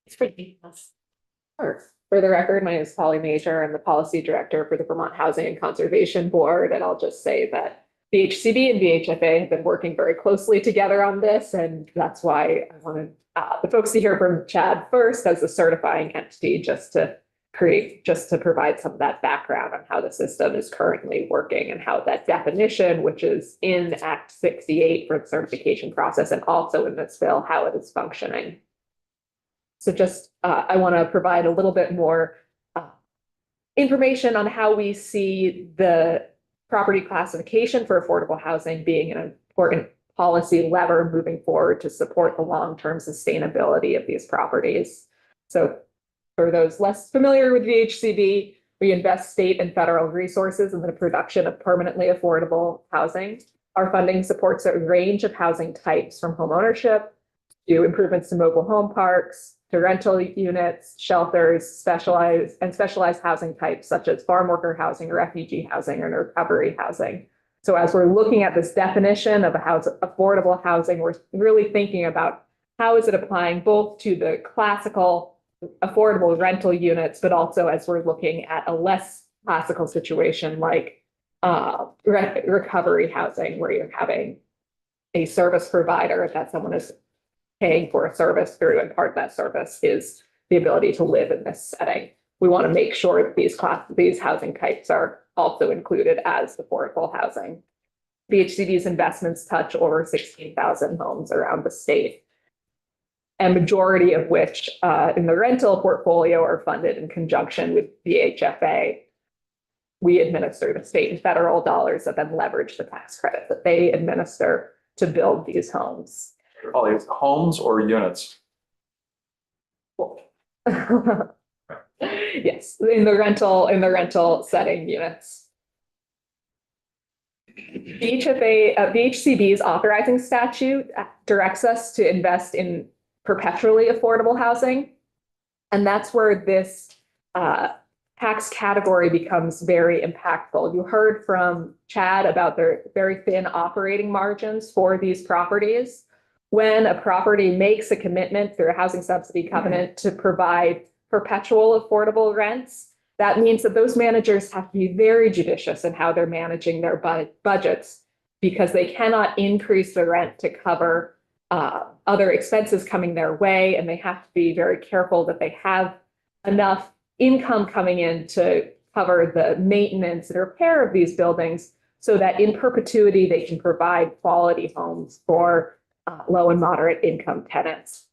[SPEAKER 1] It's pretty.
[SPEAKER 9] Sure. For the record, my name is Polly Major. I'm the policy director for the Vermont Housing and Conservation Board. And I'll just say that VHCB and VHFA have been working very closely together on this. And that's why I wanted the folks to hear from Chad first as the certifying entity, just to provide some of that background on how the system is currently working and how that definition, which is in Act 68 for the certification process and also in this bill, how it is functioning. So just, I want to provide a little bit more information on how we see the property classification for affordable housing being an important policy lever moving forward to support the long-term sustainability of these properties. So for those less familiar with VHCB, we invest state and federal resources in the production of permanently affordable housing. Our funding supports a range of housing types, from homeownership to improvements to mobile home parks, to rental units, shelters, specialized housing types such as farm worker housing, refugee housing, and recovery housing. So as we're looking at this definition of affordable housing, we're really thinking about how is it applying both to the classical affordable rental units, but also as we're looking at a less classical situation like recovery housing, where you're having a service provider that someone is paying for a service through, and part of that service is the ability to live in this setting. We want to make sure that these housing types are also included as affordable housing. VHCB's investments touch over 16,000 homes around the state, and majority of which in the rental portfolio are funded in conjunction with VHFA. we administer the state and federal dollars that then leverage the tax credit that they administer to build these homes.
[SPEAKER 5] Polly, homes or units?
[SPEAKER 9] Yes, in the rental setting units. VHCB's authorizing statute directs us to invest in perpetually affordable housing. And that's where this tax category becomes very impactful. You heard from Chad about their very thin operating margins for these properties. When a property makes a commitment through a housing subsidy covenant to provide perpetual affordable rents, that means that those managers have to be very judicious in how they're managing their budgets, because they cannot increase the rent to cover other expenses coming their way, and they have to be very careful that they have enough income coming in to cover the maintenance and repair of these buildings, so that in perpetuity they can provide quality homes for low and moderate income tenants.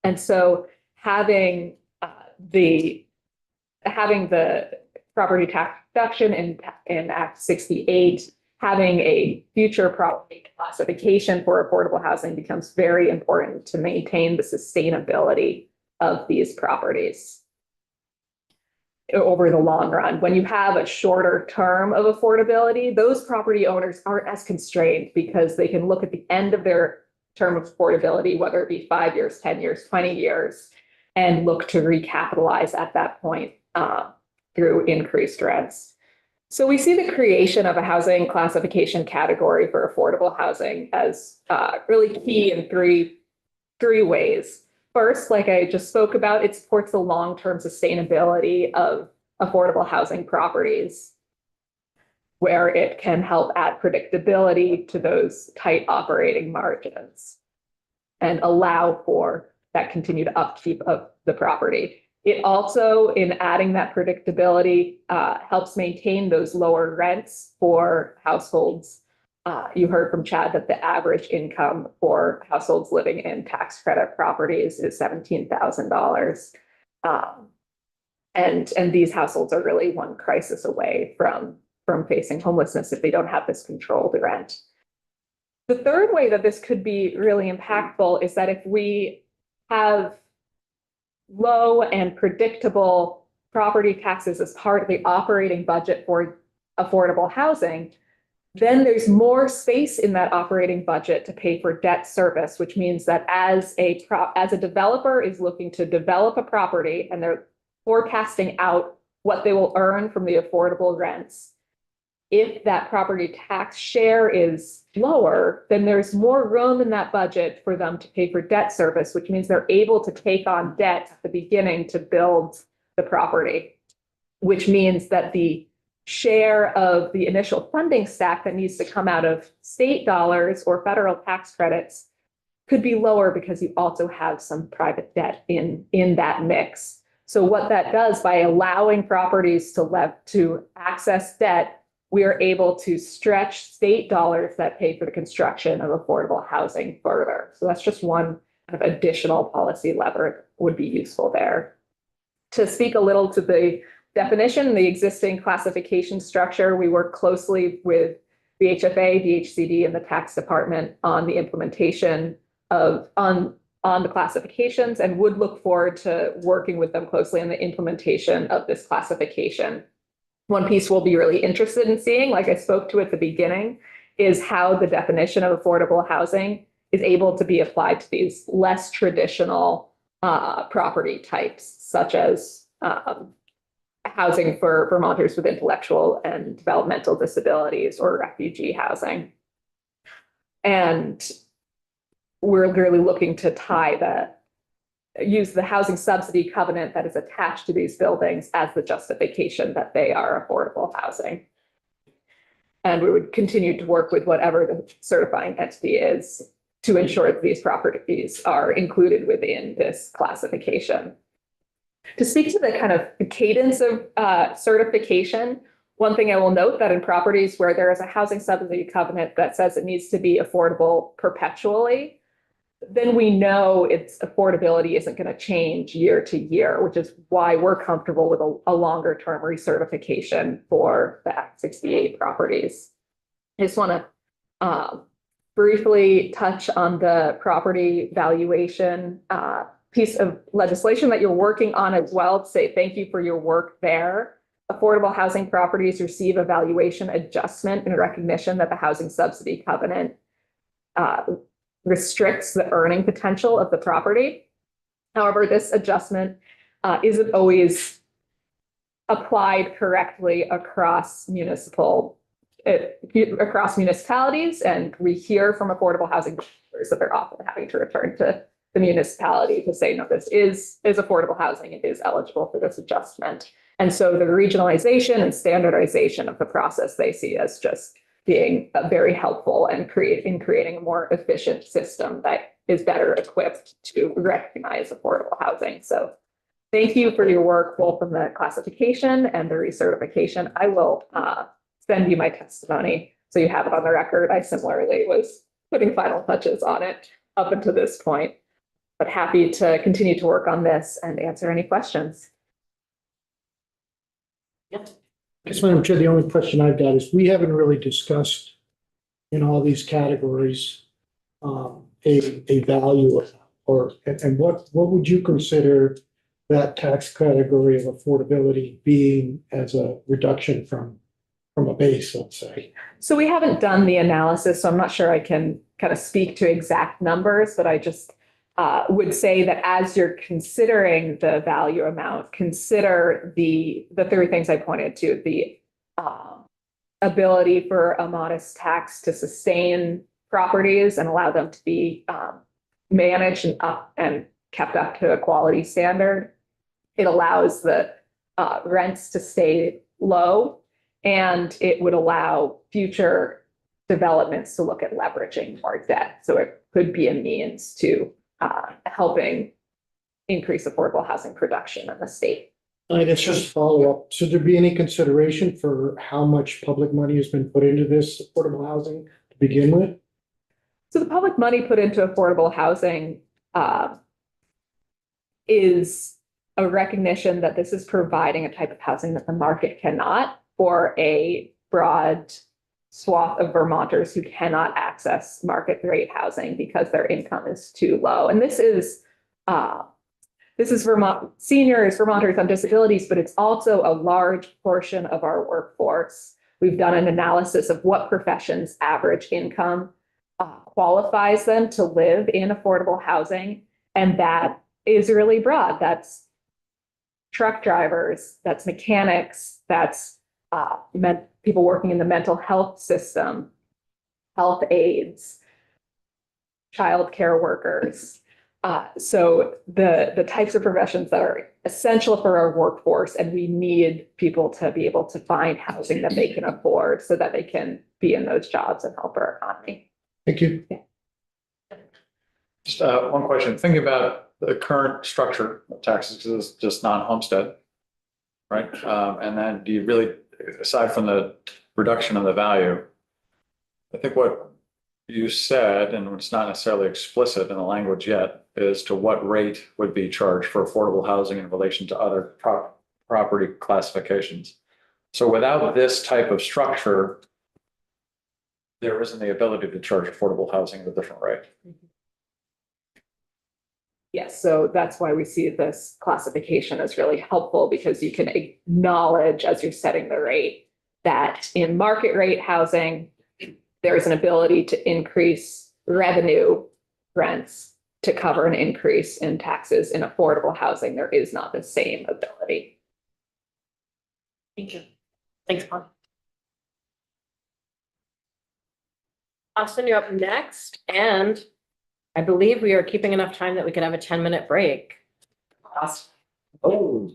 [SPEAKER 9] And so having the property tax reduction in Act 68, having a future property classification for affordable housing becomes very important to maintain the sustainability of these properties over the long run. When you have a shorter term of affordability, those property owners aren't as constrained, because they can look at the end of their term of affordability, whether it be 5 years, 10 years, 20 years, and look to recapitalize at that point through increased rents. So we see the creation of a housing classification category for affordable housing as really key in three ways. First, like I just spoke about, it supports the long-term sustainability of affordable housing properties, where it can help add predictability to those tight operating margins and allow for that continued upkeep of the property. It also, in adding that predictability, helps maintain those lower rents for households. You heard from Chad that the average income for households living in tax credit properties is $17,000. And these households are really one crisis away from facing homelessness if they don't have this controlled rent. The third way that this could be really impactful is that if we have low and predictable property taxes as part of the operating budget for affordable housing, then there's more space in that operating budget to pay for debt service, which means that as a developer is looking to develop a property and they're forecasting out what they will earn from the affordable rents, if that property tax share is lower, then there's more room in that budget for them to pay for debt service, which means they're able to take on debt at the beginning to build the property, which means that the share of the initial funding stack that needs to come out of state dollars or federal tax credits could be lower, because you also have some private debt in that mix. So what that does, by allowing properties to access debt, we are able to stretch state dollars that pay for the construction of affordable housing further. So that's just one kind of additional policy lever that would be useful there. To speak a little to the definition, the existing classification structure, we work closely with the HFA, DHCD, and the tax department on the implementation on the classifications, and would look forward to working with them closely on the implementation of this classification. One piece we'll be really interested in seeing, like I spoke to at the beginning, is how the definition of affordable housing is able to be applied to these less traditional property types, such as housing for Vermonters with intellectual and developmental disabilities, or refugee housing. And we're really looking to use the housing subsidy covenant that is attached to these buildings as the justification that they are affordable housing. And we would continue to work with whatever the certifying entity is to ensure that these properties are included within this classification. To speak to the kind of cadence of certification, one thing I will note that in properties where there is a housing subsidy covenant that says it needs to be affordable perpetually, then we know its affordability isn't going to change year to year, which is why we're comfortable with a longer term recertification for the Act 68 properties. I just want to briefly touch on the property valuation piece of legislation that you're working on as well, to say thank you for your work there. Affordable housing properties receive a valuation adjustment in recognition that the housing subsidy covenant restricts the earning potential of the property. However, this adjustment isn't always applied correctly across municipalities, and we hear from affordable housing developers that they're often having to return to the municipality to say, no, this is affordable housing, it is eligible for this adjustment. And so the regionalization and standardization of the process they see as just being very helpful and creating a more efficient system that is better equipped to recognize affordable housing. So thank you for your work, both on the classification and the recertification. I will send you my testimony so you have it on the record. I similarly was putting final touches on it up until this point, but happy to continue to work on this and answer any questions.
[SPEAKER 10] Yes, Madam Chair, the only question I've got is we haven't really discussed in all these categories a value and what would you consider that tax category of affordability being as a reduction from a base, let's say?
[SPEAKER 9] So we haven't done the analysis, so I'm not sure I can kind of speak to exact numbers, but I just would say that as you're considering the value amount, consider the three things I pointed to: the ability for a modest tax to sustain properties and allow them to be managed and kept up to a quality standard. It allows the rents to stay low, and it would allow future developments to look at leveraging more debt. So it could be a means to helping increase affordable housing production in the state.
[SPEAKER 10] I guess just follow up. Should there be any consideration for how much public money has been put into this affordable housing to begin with?
[SPEAKER 9] So the public money put into affordable housing is a recognition that this is providing a type of housing that the market cannot, for a broad swath of Vermonters who cannot access market rate housing because their income is too low. And this is Vermont seniors, Vermonters on disabilities, but it's also a large portion of our workforce. We've done an analysis of what professions' average income qualifies them to live in affordable housing. And that is really broad. That's truck drivers, that's mechanics, that's people working in the mental health system, health aides, childcare workers. So the types of professions that are essential for our workforce, and we need people to be able to find housing that they can afford so that they can be in those jobs and help our economy.
[SPEAKER 10] Thank you.
[SPEAKER 5] Just one question, thinking about the current structure of taxes, because it's just non-homestead, right? And then do you really, aside from the reduction of the value, I think what you said, and it's not necessarily explicit in the language yet, is to what rate would be charged for affordable housing in relation to other property classifications. So without this type of structure, there isn't the ability to charge affordable housing at a different rate.
[SPEAKER 9] Yes, so that's why we see this classification as really helpful, because you can acknowledge as you're setting the rate that in market rate housing, there's an ability to increase revenue rents to cover an increase in taxes. In affordable housing, there is not the same ability.
[SPEAKER 1] Thank you. Thanks, Paul. Austin, you're up next, and I believe we are keeping enough time that we could have a 10-minute break. Austin.
[SPEAKER 7] Oh.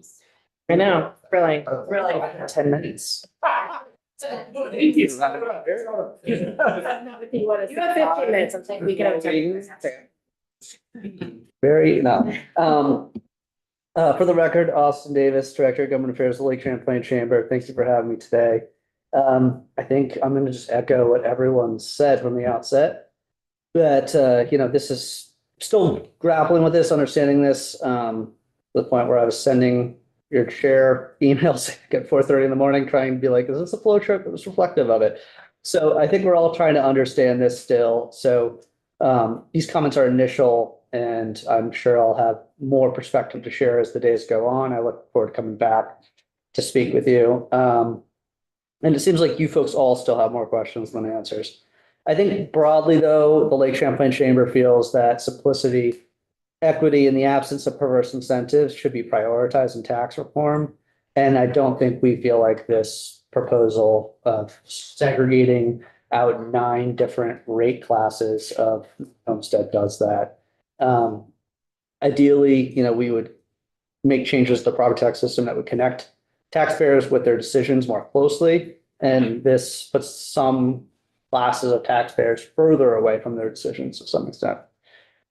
[SPEAKER 1] I know, really.
[SPEAKER 7] 10 minutes.
[SPEAKER 1] You have 15 minutes. I'm saying we can have 10 minutes.
[SPEAKER 11] Very, no. For the record, Austin Davis, Director of Government Affairs, Lake Champlain Chamber. Thank you for having me today. I think I'm going to just echo what everyone said from the outset, that, this is still grappling with this, understanding this, to the point where I was sending your chair emails at 4:30 in the morning, trying to be like, is this a flow chart that was reflective of it? So I think we're all trying to understand this still. So these comments are initial, and I'm sure I'll have more perspective to share as the days go on. I look forward to coming back to speak with you. And it seems like you folks all still have more questions than answers. I think broadly, though, the Lake Champlain Chamber feels that simplicity, equity, in the absence of perverse incentives should be prioritized in tax reform. And I don't think we feel like this proposal of segregating out 9 different rate classes of homestead does that. Ideally, we would make changes to the property tax system that would connect taxpayers with their decisions more closely. And this puts some classes of taxpayers further away from their decisions to some extent.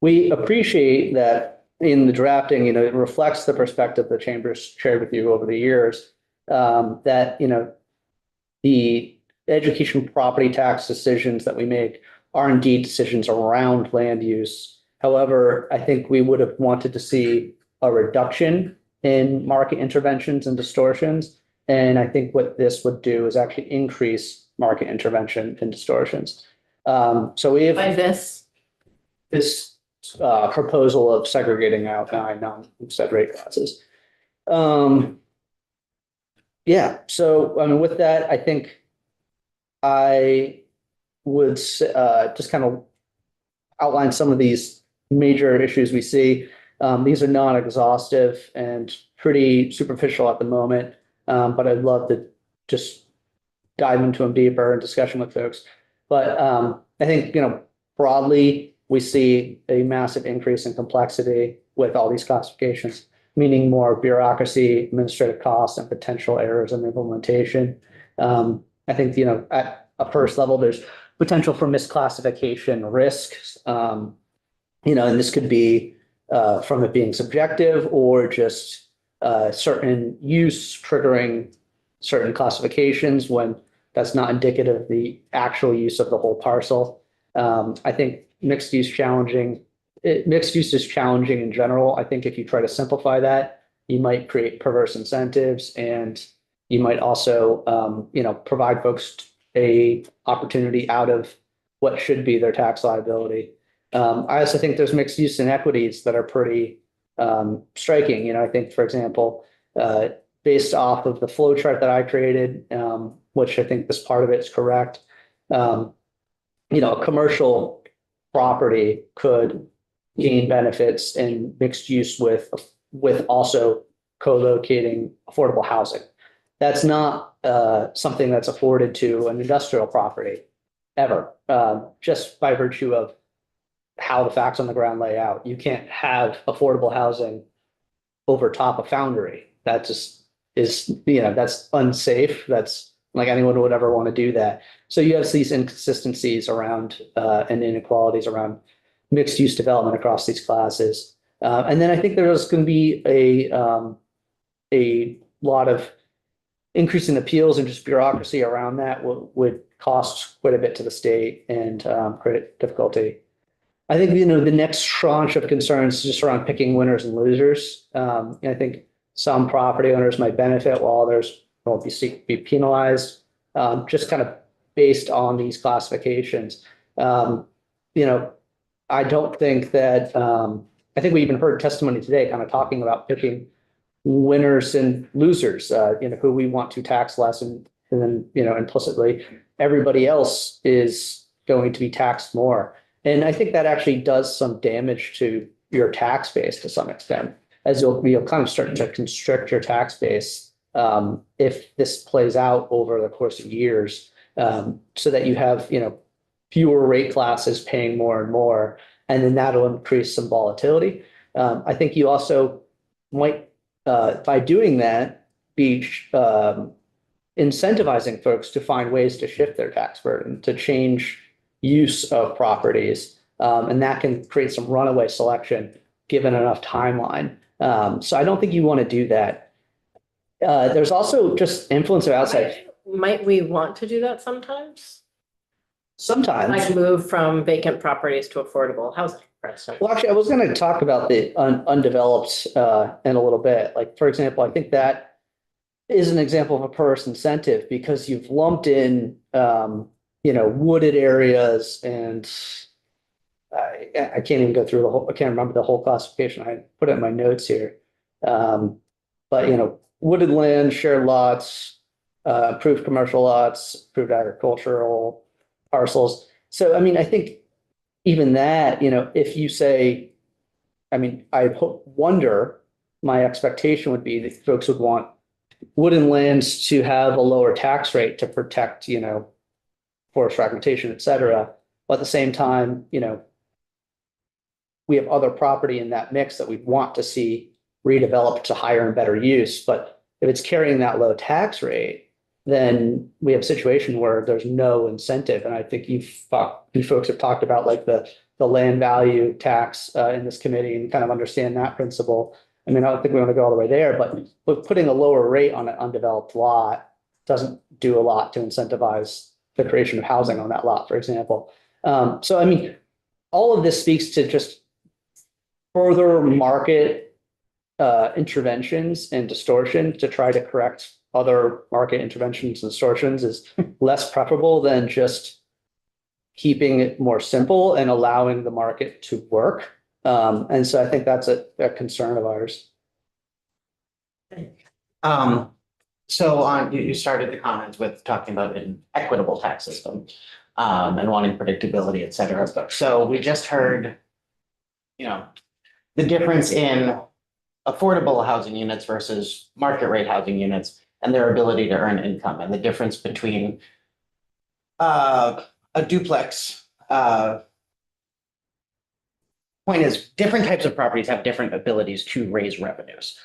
[SPEAKER 11] We appreciate that in the drafting, it reflects the perspective the chamber's shared with you over the years, that, the education property tax decisions that we make are indeed decisions around land use. However, I think we would have wanted to see a reduction in market interventions and distortions. And I think what this would do is actually increase market intervention and distortions. So we have
[SPEAKER 1] By this,
[SPEAKER 11] proposal of segregating out 9 non-homestead rate classes. Yeah, so I mean, with that, I think I would just kind of outline some of these major issues we see. These are non-exhaustive and pretty superficial at the moment, but I'd love to just dive into them deeper in discussion with folks. But I think, broadly, we see a massive increase in complexity with all these classifications, meaning more bureaucracy, administrative costs, and potential errors in implementation. I think, at a first level, there's potential for misclassification risks. And this could be from it being subjective or just certain use triggering certain classifications when that's not indicative of the actual use of the whole parcel. I think mixed use is challenging in general. I think if you try to simplify that, you might create perverse incentives, and you might also, provide folks a opportunity out of what should be their tax liability. I also think there's mixed use inequities that are pretty striking. I think, for example, based off of the flow chart that I created, which I think this part of it is correct, a commercial property could gain benefits in mixed use with also co-locating affordable housing. That's not something that's afforded to an industrial property ever, just by virtue of how the facts on the ground lay out. You can't have affordable housing over top of foundry. That just is, that's unsafe. That's like anyone would ever want to do that. So you have these inconsistencies around and inequalities around mixed use development across these classes. And then I think there's going to be a lot of increasing appeals and just bureaucracy around that would cost quite a bit to the state and create difficulty. I think, the next tranche of concerns is just around picking winners and losers. I think some property owners might benefit while others won't be penalized, just kind of based on these classifications. I don't think that, I think we even heard testimony today kind of talking about picking winners and losers, who we want to tax less, and then, implicitly everybody else is going to be taxed more. And I think that actually does some damage to your tax base to some extent, as you'll kind of start to constrict your tax base if this plays out over the course of years, so that you have, fewer rate classes paying more and more, and then that'll increase some volatility. I think you also might, by doing that, be incentivizing folks to find ways to shift their tax burden, to change use of properties, and that can create some runaway selection given enough timeline. So I don't think you want to do that. There's also just influence of outside.
[SPEAKER 1] might we want to do that sometimes?
[SPEAKER 11] Sometimes.
[SPEAKER 1] Like move from vacant properties to affordable housing?
[SPEAKER 11] Well, actually, I was gonna talk about the undeveloped in a little bit. Like, for example, I think that is an example of a perverse incentive because you've lumped in wooded areas and I can't even go through the whole, I can't remember the whole classification. I put it in my notes here. But wooded land, shared lots, approved commercial lots, approved agricultural parcels. So, I mean, I think even that, if you say, I mean, wonder, my expectation would be that folks would want wooded lands to have a lower tax rate to protect, forest fragmentation, et cetera. But at the same time, we have other property in that mix that we want to see redeveloped to higher and better use. But if it's carrying that low tax rate, then we have a situation where there's no incentive. And I think you folks have talked about like the land value tax in this committee and kind of understand that principle. I mean, I don't think we want to go all the way there, but putting a lower rate on an undeveloped lot doesn't do a lot to incentivize the creation of housing on that lot, for example. So, I mean, all of this speaks to just further market interventions and distortion to try to correct other market interventions and distortions is less preferable than just keeping it more simple and allowing the market to work. And so I think that's a concern of ours.
[SPEAKER 12] So you started the comments with talking about an equitable tax system and wanting predictability, et cetera. So we just heard, the difference in affordable housing units versus market rate housing units and their ability to earn income, and the difference between a duplex. Point is, different types of properties have different abilities to raise revenues.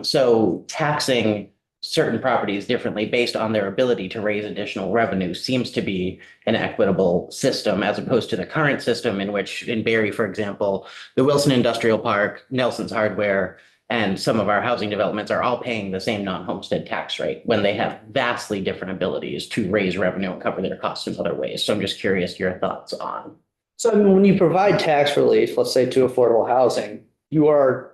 [SPEAKER 12] So taxing certain properties differently based on their ability to raise additional revenue seems to be an equitable system, as opposed to the current system in which, in Barrie, for example, the Wilson Industrial Park, Nelson's Hardware, and some of our housing developments are all paying the same non-homestead tax rate when they have vastly different abilities to raise revenue and cover their costs in other ways. So I'm just curious your thoughts on.
[SPEAKER 11] So, I mean, when you provide tax relief, let's say to affordable housing, you are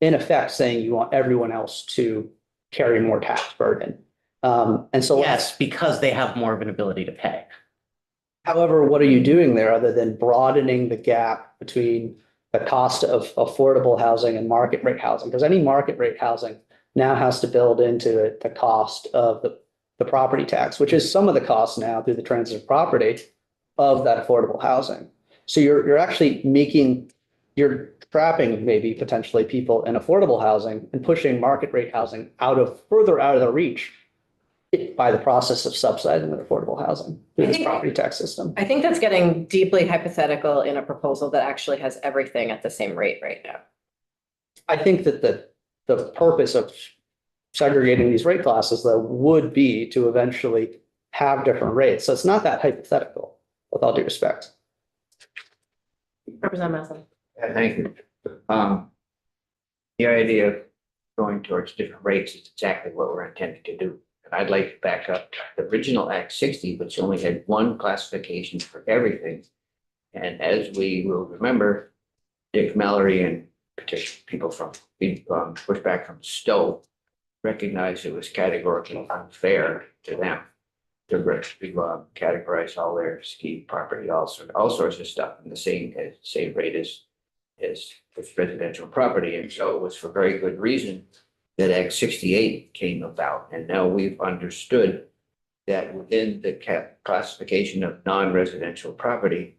[SPEAKER 11] in effect saying you want everyone else to carry more tax burden. And so
[SPEAKER 12] yes, because they have more of an ability to pay.
[SPEAKER 11] However, what are you doing there other than broadening the gap between the cost of affordable housing and market rate housing? Because any market rate housing now has to build into it the cost of the property tax, which is some of the costs now through the transit property of that affordable housing. So you're actually you're trapping maybe potentially people in affordable housing and pushing market rate housing further out of their reach by the process of subsidizing the affordable housing through this property tax system.
[SPEAKER 1] I think that's getting deeply hypothetical in a proposal that actually has everything at the same rate right now.
[SPEAKER 11] I think that the purpose of segregating these rate classes, though, would be to eventually have different rates. So it's not that hypothetical, with all due respect.
[SPEAKER 1] Representative Masson.
[SPEAKER 7] Thank you. The idea of going towards different rates is exactly what we're intending to do. And I'd like to back up the original Act 60, which only had one classification for everything. And as we will remember, Dick Mallory and particularly people from pushback from Stowe recognized it was categorically unfair to them to categorize all their ski property, all sorts of stuff in the same rate as residential property. And so it was for very good reason that Act 68 came about. And now we've understood that within the classification of non-residential property,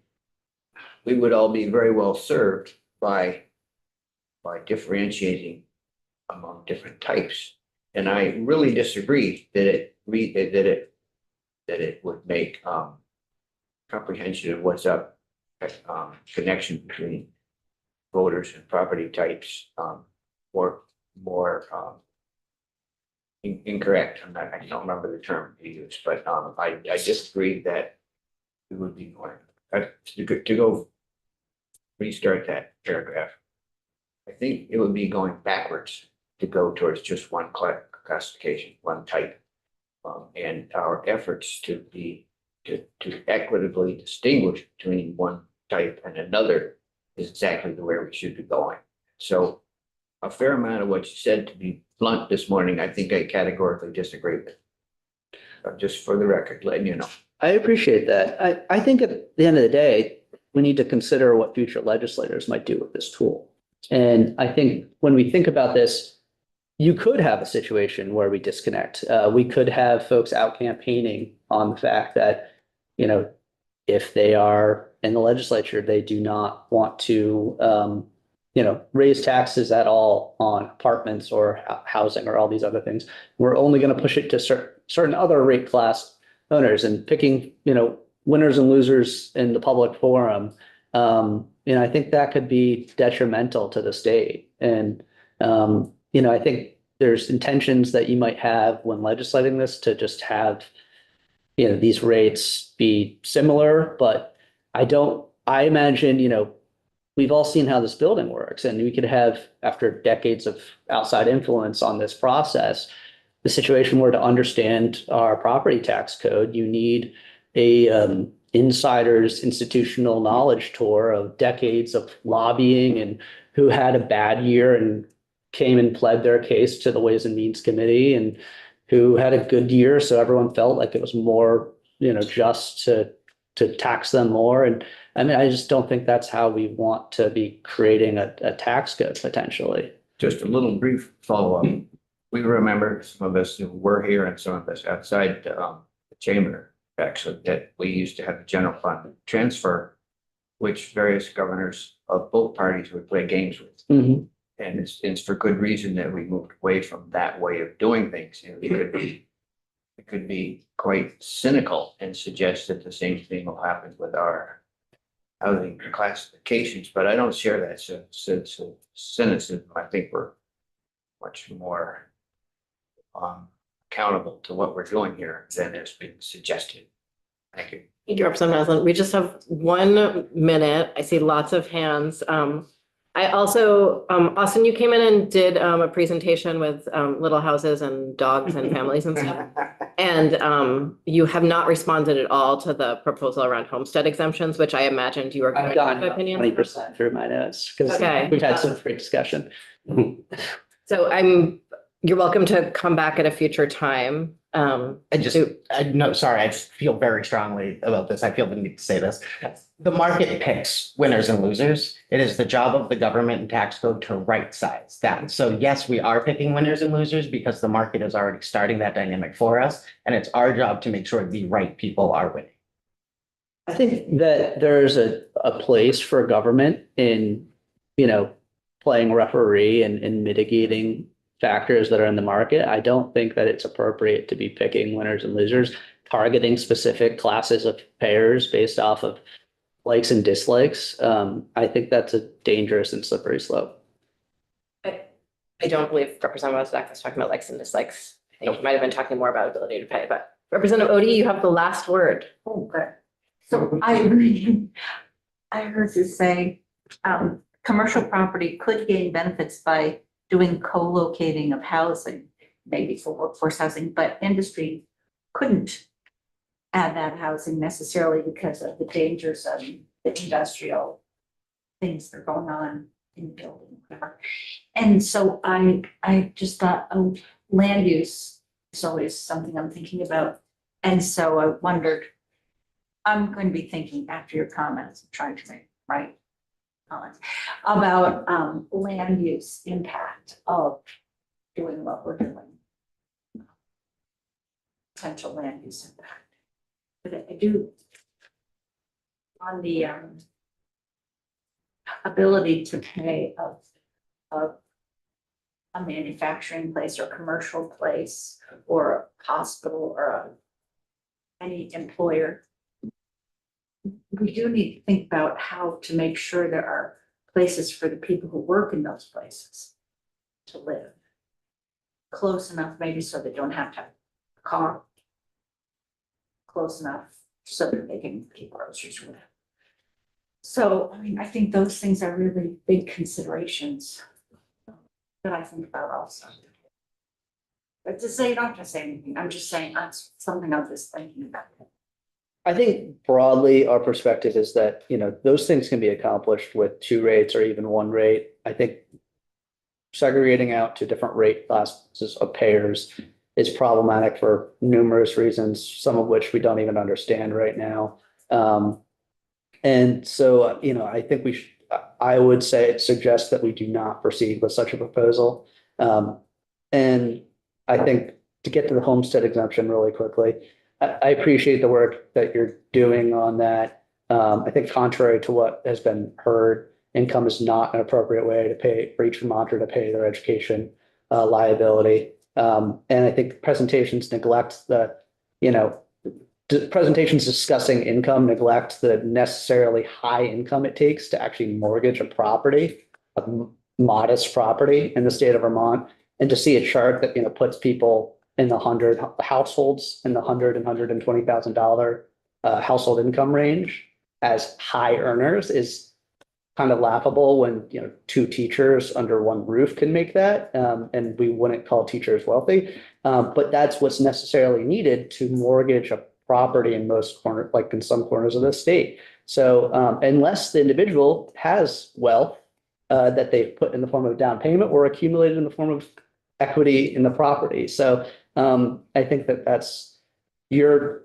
[SPEAKER 7] we would all be very well served by differentiating among different types. And I really disagree that it would make comprehension of what's up, connection between voters and property types more incorrect. I don't remember the term you used, but I disagree that we would be going to go restart that paragraph. I think it would be going backwards to go towards just one classification, one type. And our efforts to equitably distinguish between one type and another is exactly the way we should be going. So a fair amount of what you said, to be blunt this morning, I think I categorically disagree with. Just for the record, letting you know.
[SPEAKER 11] I appreciate that. I think at the end of the day, we need to consider what future legislators might do with this tool. And I think when we think about this, you could have a situation where we disconnect. We could have folks out campaigning on the fact that, you know, if they are in the legislature, they do not want to, you know, raise taxes at all on apartments or housing or all these other things. We're only going to push it to certain other rate class owners, and picking, you know, winners and losers in the public forum. You know, I think that could be detrimental to the state. And, you know, I think there's intentions that you might have when legislating this to just have, you know, these rates be similar, but I imagine, you know, we've all seen how this building works, and we could have, after decades of outside influence on this process, the situation where to understand our property tax code, you need a insider's institutional knowledge tour of decades of lobbying and who had a bad year and came and pled their case to the Ways and Means Committee, and who had a good year, so everyone felt like it was more, you know, just to tax them more. And I mean, I just don't think that's how we want to be creating a tax code potentially.
[SPEAKER 7] Just a little brief follow-up. We remember, some of us who were here and some of us outside the chamber, actually, that we used to have a general fund transfer, which various governors of both parties would play games with. And it's for good reason that we moved away from that way of doing things. You know, it could be quite cynical and suggest that the same thing will happen with our housing classifications, but I don't share that cynicism. I think we're much more accountable to what we're doing here than has been suggested. Thank you.
[SPEAKER 1] Thank you, Representative Haslund. We just have 1 minute. I see lots of hands. I also, Austin, you came in and did a presentation with little houses and dogs and families and stuff. And you have not responded at all to the proposal around homestead exemptions, which I imagined you were going
[SPEAKER 11] I've
[SPEAKER 1] to
[SPEAKER 11] gone
[SPEAKER 1] have opinion.
[SPEAKER 11] 20% through my notes because
[SPEAKER 1] Okay.
[SPEAKER 11] we've had some great discussion.
[SPEAKER 1] So you're welcome to come back at a future time.
[SPEAKER 12] I feel very strongly about this. I feel the need to say this. The market picks winners and losers. It is the job of the government and tax code to right size that. So yes, we are picking winners and losers because the market is already starting that dynamic for us. And it's our job to make sure the right people are winning.
[SPEAKER 11] I think that there's a place for government in, you know, playing referee and mitigating factors that are in the market. I don't think that it's appropriate to be picking winners and losers, targeting specific classes of payers based off of likes and dislikes. I think that's a dangerous and slippery slope.
[SPEAKER 1] I don't believe Representative Ozdak was talking about likes and dislikes. I think he might have been talking more about ability to pay, but Representative Odie, you have the last word.
[SPEAKER 2] Oh, good. So I agree. I heard you say, commercial property could gain benefits by doing co-locating of housing, maybe for workforce housing, but industry couldn't add that housing necessarily because of the dangers of the industrial things that are going on in the building, whatever. And so I just thought, oh, land use is always something I'm thinking about. And so I wondered, I'm going to be thinking after your comments, I'm trying to make right comments about land use impact of doing what we're doing. Potential land use impact. But I do on the ability to pay of a manufacturing place or commercial place or a hospital or any employer. We do need to think about how to make sure there are places for the people who work in those places to live. Close enough maybe so they don't have to have a car. Close enough so that they can get groceries or whatever. So, I mean, I think those things are really big considerations that I think about also. But to say, you don't have to say anything, I'm just saying that's something I was just thinking about.
[SPEAKER 11] I think broadly, our perspective is that, those things can be accomplished with two rates or even one rate. I think segregating out to different rate classes of payers is problematic for numerous reasons, some of which we don't even understand right now. And so, I think I would suggest that we do not proceed with such a proposal. And I think to get to the homestead exemption really quickly, I appreciate the work that you're doing on that. I think contrary to what has been heard, income is not an appropriate way to pay for each Vermonter to pay their education liability. And I think presentations neglect presentations discussing income neglect the necessarily high income it takes to actually mortgage a modest property in the state of Vermont. And to see a chart that, puts people in the households in the $120,000 household income range as high earners is kind of laughable when, two teachers under one roof can make that. And we wouldn't call teachers wealthy. But that's what's necessarily needed to mortgage a property in most corners, like in some corners of the state. So unless the individual has wealth that they've put in the form of down payment or accumulated in the form of equity in the property. So I think that's your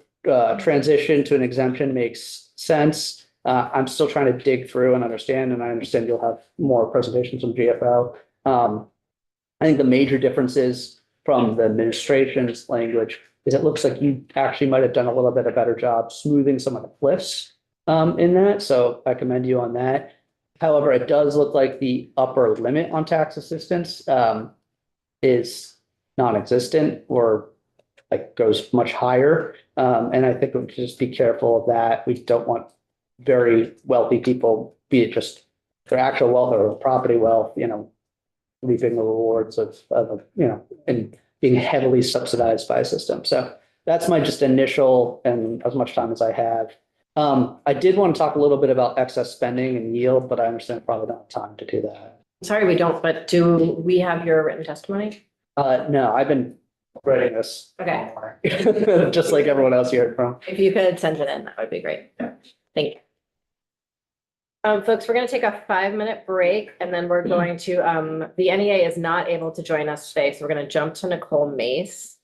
[SPEAKER 11] transition to an exemption makes sense. I'm still trying to dig through and understand, and I understand you'll have more presentations from GFO. I think the major differences from the administration's language is it looks like you actually might have done a little bit of better job smoothing some of the cliffs in that. So I commend you on that. However, it does look like the upper limit on tax assistance is non-existent or like goes much higher. And I think we should just be careful of that. We don't want very wealthy people, be it just their actual wealth or property wealth, reaping the rewards of and being heavily subsidized by a system. So that's my just initial and as much time as I have. I did want to talk a little bit about excess spending and yield, but I understand I probably don't have time to do that.
[SPEAKER 1] Sorry, we don't, but do we have your written testimony?
[SPEAKER 11] No, I've been writing this.
[SPEAKER 1] Okay.
[SPEAKER 11] Just like everyone else here from.
[SPEAKER 1] If you could send it in, that would be great. Thank you. Folks, we're going to take a 5-minute break and then we're going to, the NEA is not able to join us today. So we're going to jump to Nicole Mace.